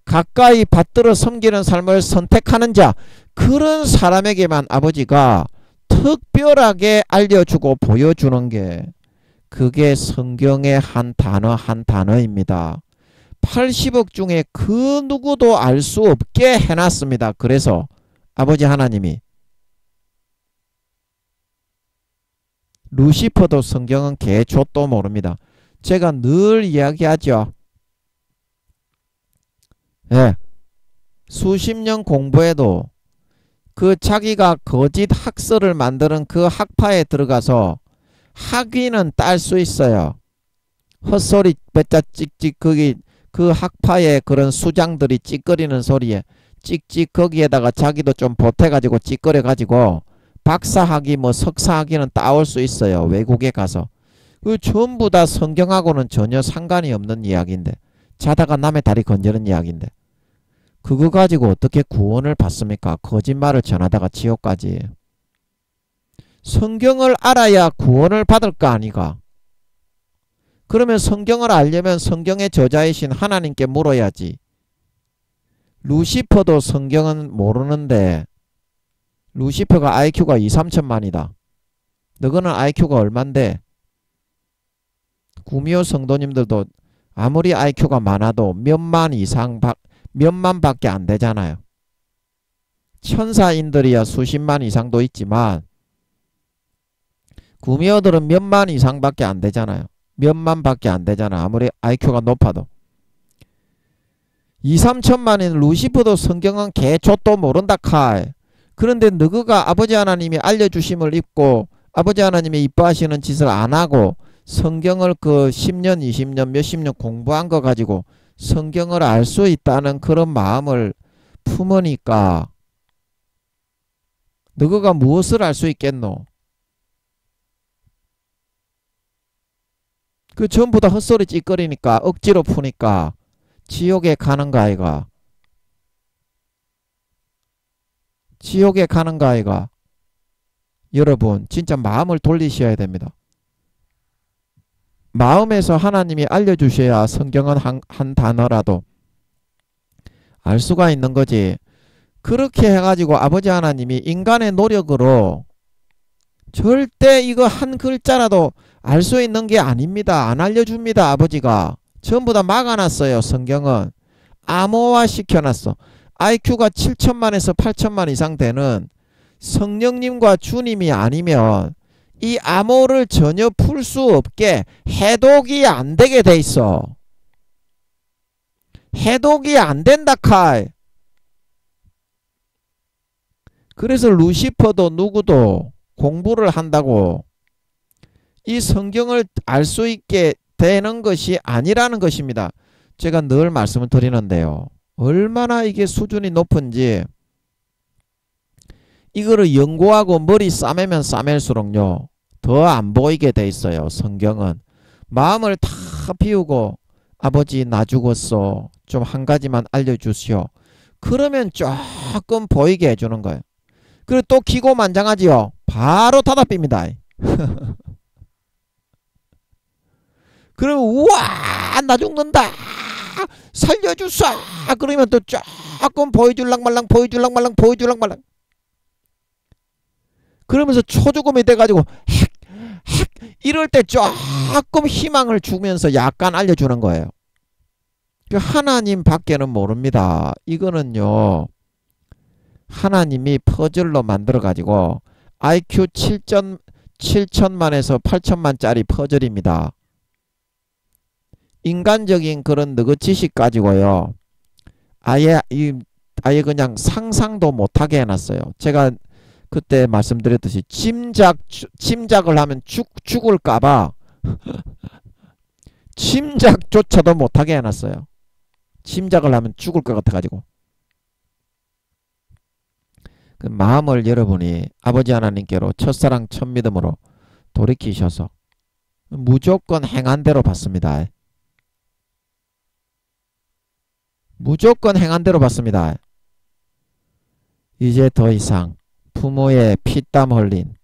Speaker 1: 가까이 받들어 섬기는 삶을 선택하는 자, 그런 사람에게만 아버지가 특별하게 알려주고 보여주는 게 그게 성경의 한 단어 한 단어입니다. 80억 중에 그 누구도 알 수 없게 해놨습니다. 그래서 아버지 하나님이 루시퍼도 성경은 개족도 모릅니다. 제가 늘 이야기하죠. 수십 년 공부해도 그 자기가 거짓 학설을 만드는 그 학파에 들어가서 학위는 딸 수 있어요. 헛소리 뱉자 찍찍 거기 그 학파의 그런 수장들이 찌꺼리는 소리에 찍찍 거기에다가 자기도 좀 보태가지고 찌꺼려가지고 박사학위 뭐 석사학위는 따올 수 있어요. 외국에 가서. 그 전부 다 성경하고는 전혀 상관이 없는 이야기인데 자다가 남의 다리 건드는 이야기인데 그거 가지고 어떻게 구원을 받습니까? 거짓말을 전하다가 지옥까지. 성경을 알아야 구원을 받을 거 아니가. 그러면 성경을 알려면 성경의 저자이신 하나님께 물어야지. 루시퍼도 성경은 모르는데 루시퍼가 IQ가 2, 3천만이다. 너거는 IQ가 얼만데? 구미호 성도님들도 아무리 IQ가 많아도 몇만 밖에 안 되잖아요. 천사인들이야 수십만 이상도 있지만 구미호들은 몇만 이상밖에 안 되잖아요. 몇만 밖에 안 되잖아. 아무리 IQ가 높아도. 2, 3천만인 루시퍼도 성경은 개초도 모른다 카이. 그런데 너가 아버지 하나님이 알려주심을 입고 아버지 하나님이 이뻐하시는 짓을 안 하고 성경을 그 10년, 20년, 몇십 년 공부한 거 가지고 성경을 알 수 있다는 그런 마음을 품으니까 너가 무엇을 알 수 있겠노? 그 전부 다 헛소리 찌꺼리니까 억지로 푸니까 지옥에 가는 거 아이가. 지옥에 가는 거 아이가. 여러분 진짜 마음을 돌리셔야 됩니다. 마음에서 하나님이 알려주셔야 성경은 한 단어라도 알 수가 있는 거지. 그렇게 해가지고 아버지 하나님이 인간의 노력으로 절대 이거 한 글자라도 알 수 있는 게 아닙니다. 안 알려줍니다. 아버지가 전부 다 막아놨어요. 성경은 암호화 시켜놨어. IQ가 7천만에서 8천만 이상 되는 성령님과 주님이 아니면 이 암호를 전혀 풀 수 없게 해독이 안 되게 돼 있어. 해독이 안 된다 카이. 그래서 루시퍼도 누구도 공부를 한다고 이 성경을 알 수 있게 되는 것이 아니라는 것입니다. 제가 늘 말씀을 드리는데요. 얼마나 이게 수준이 높은지 이거를 연구하고 머리 싸매면 싸맬수록요 더 안 보이게 돼 있어요. 성경은 마음을 다 비우고 아버지 나 죽었어 좀 한 가지만 알려주시오. 그러면 조금 보이게 해주는 거예요. 그리고 또 기고만장하지요. 바로 닫아빕니다. 그러면 우와 나 죽는다 살려주소. 그러면 또 조금 보여줄랑 말랑 보여줄랑 말랑 보여줄랑 말랑 그러면서 초죽음이 돼가지고 이럴 때 조금 희망을 주면서 약간 알려주는 거예요. 하나님 밖에는 모릅니다. 이거는요 하나님이 퍼즐로 만들어가지고 IQ 7천만에서 8천만짜리 퍼즐입니다. 인간적인 그런 너그 지식 가지고요 아예 그냥 상상도 못하게 해놨어요. 제가 그때 말씀드렸듯이 짐작을 하면 죽을까봐 짐작조차도 못하게 해놨어요. 짐작을 하면 죽을 것 같아가지고. 그 마음을 여러분이 아버지 하나님께로 첫사랑 첫믿음으로 돌이키셔서 무조건 행한 대로 받습니다. 무조건 행한 대로 받습니다. 이제 더 이상 부모의 피땀 흘린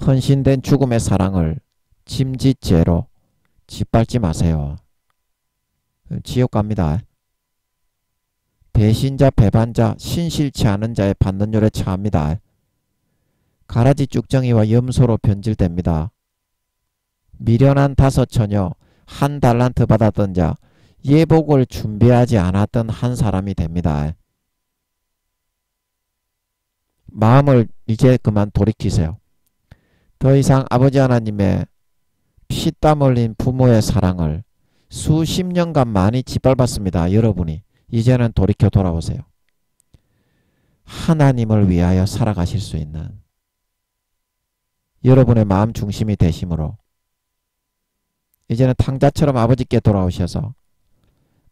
Speaker 1: 헌신된 죽음의 사랑을 짐짓죄로 짓밟지 마세요. 지옥 갑니다. 배신자, 배반자, 신실치 않은 자의 반전율에 처합니다. 가라지 쭉정이와 염소로 변질됩니다. 미련한 5처녀, 1달란트 받았던 자, 예복을 준비하지 않았던 한 사람이 됩니다. 마음을 이제 그만 돌이키세요. 더 이상 아버지 하나님의 피땀 흘린 부모의 사랑을 수십 년간 많이 짓밟았습니다. 여러분이 이제는 돌이켜 돌아오세요. 하나님을 위하여 살아가실 수 있는 여러분의 마음 중심이 되심으로 이제는 탕자처럼 아버지께 돌아오셔서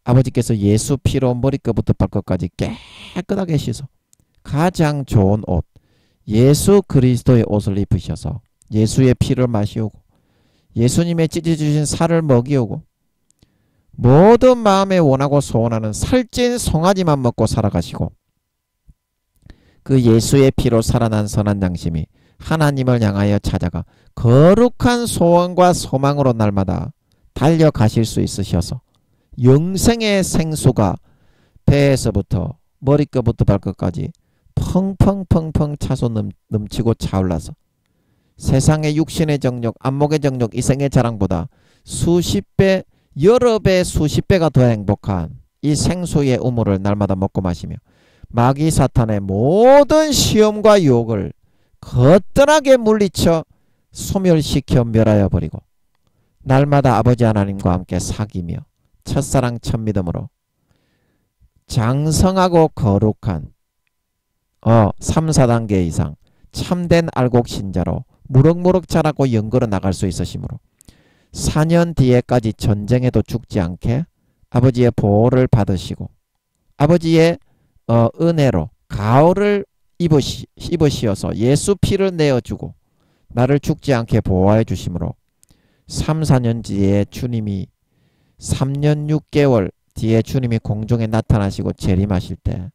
Speaker 1: 아버지께서 예수 피로 머리끝부터 발끝까지 깨끗하게 씻어 가장 좋은 옷 예수 그리스도의 옷을 입으셔서 예수의 피를 마시오고 예수님의 찢어주신 살을 먹이오고 모든 마음에 원하고 소원하는 살찐 송아지만 먹고 살아가시고 그 예수의 피로 살아난 선한 양심이 하나님을 향하여 찾아가 거룩한 소원과 소망으로 날마다 달려가실 수 있으셔서 영생의 생수가 배에서부터 머리끝부터 발끝까지 펑펑펑펑 차서 넘치고 차올라서 세상의 육신의 정욕, 안목의 정욕, 이생의 자랑보다 수십 배, 여러 배, 수십 배가 더 행복한 이 생수의 우물을 날마다 먹고 마시며 마귀 사탄의 모든 시험과 유혹을 거뜬하게 물리쳐 소멸시켜 멸하여 버리고 날마다 아버지 하나님과 함께 사귀며 첫사랑 첫믿음으로 장성하고 거룩한 3, 4단계 이상 참된 알곡신자로 무럭무럭 자라고 연걸어 나갈 수 있으시므로 4년 뒤에까지 전쟁에도 죽지 않게 아버지의 보호를 받으시고 아버지의 은혜로 가호를 입으시어서 예수 피를 내어주고 나를 죽지 않게 보호해 주심으로 3, 4년 뒤에 주님이 3년 6개월 뒤에 주님이 공중에 나타나시고 재림하실 때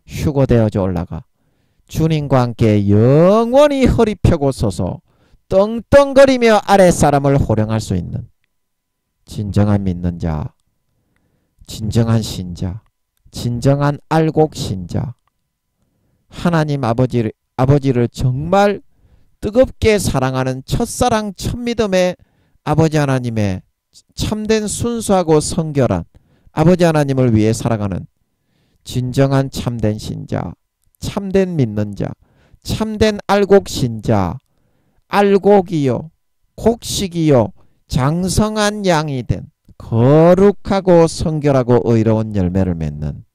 Speaker 1: 휴거되어져 올라가 주님과 함께 영원히 허리 펴고 서서 떵떵거리며 아랫사람을 호령할 수 있는 진정한 믿는 자, 진정한 신자, 진정한 알곡신자, 하나님 아버지를 정말 뜨겁게 사랑하는 첫사랑 첫믿음의 아버지 하나님의 참된 순수하고 성결한 아버지 하나님을 위해 살아가는 진정한 참된 신자, 참된 믿는 자, 참된 알곡신자, 알곡이요 곡식이요 장성한 양이 된 거룩하고 성결하고 의로운 열매를 맺는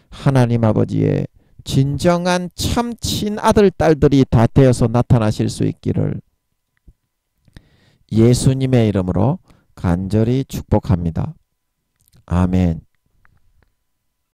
Speaker 1: 하나님 아버지의 진정한 참 친아들 딸들이 다 되어서 나타나실 수 있기를 예수님의 이름으로 간절히 축복합니다. 아멘.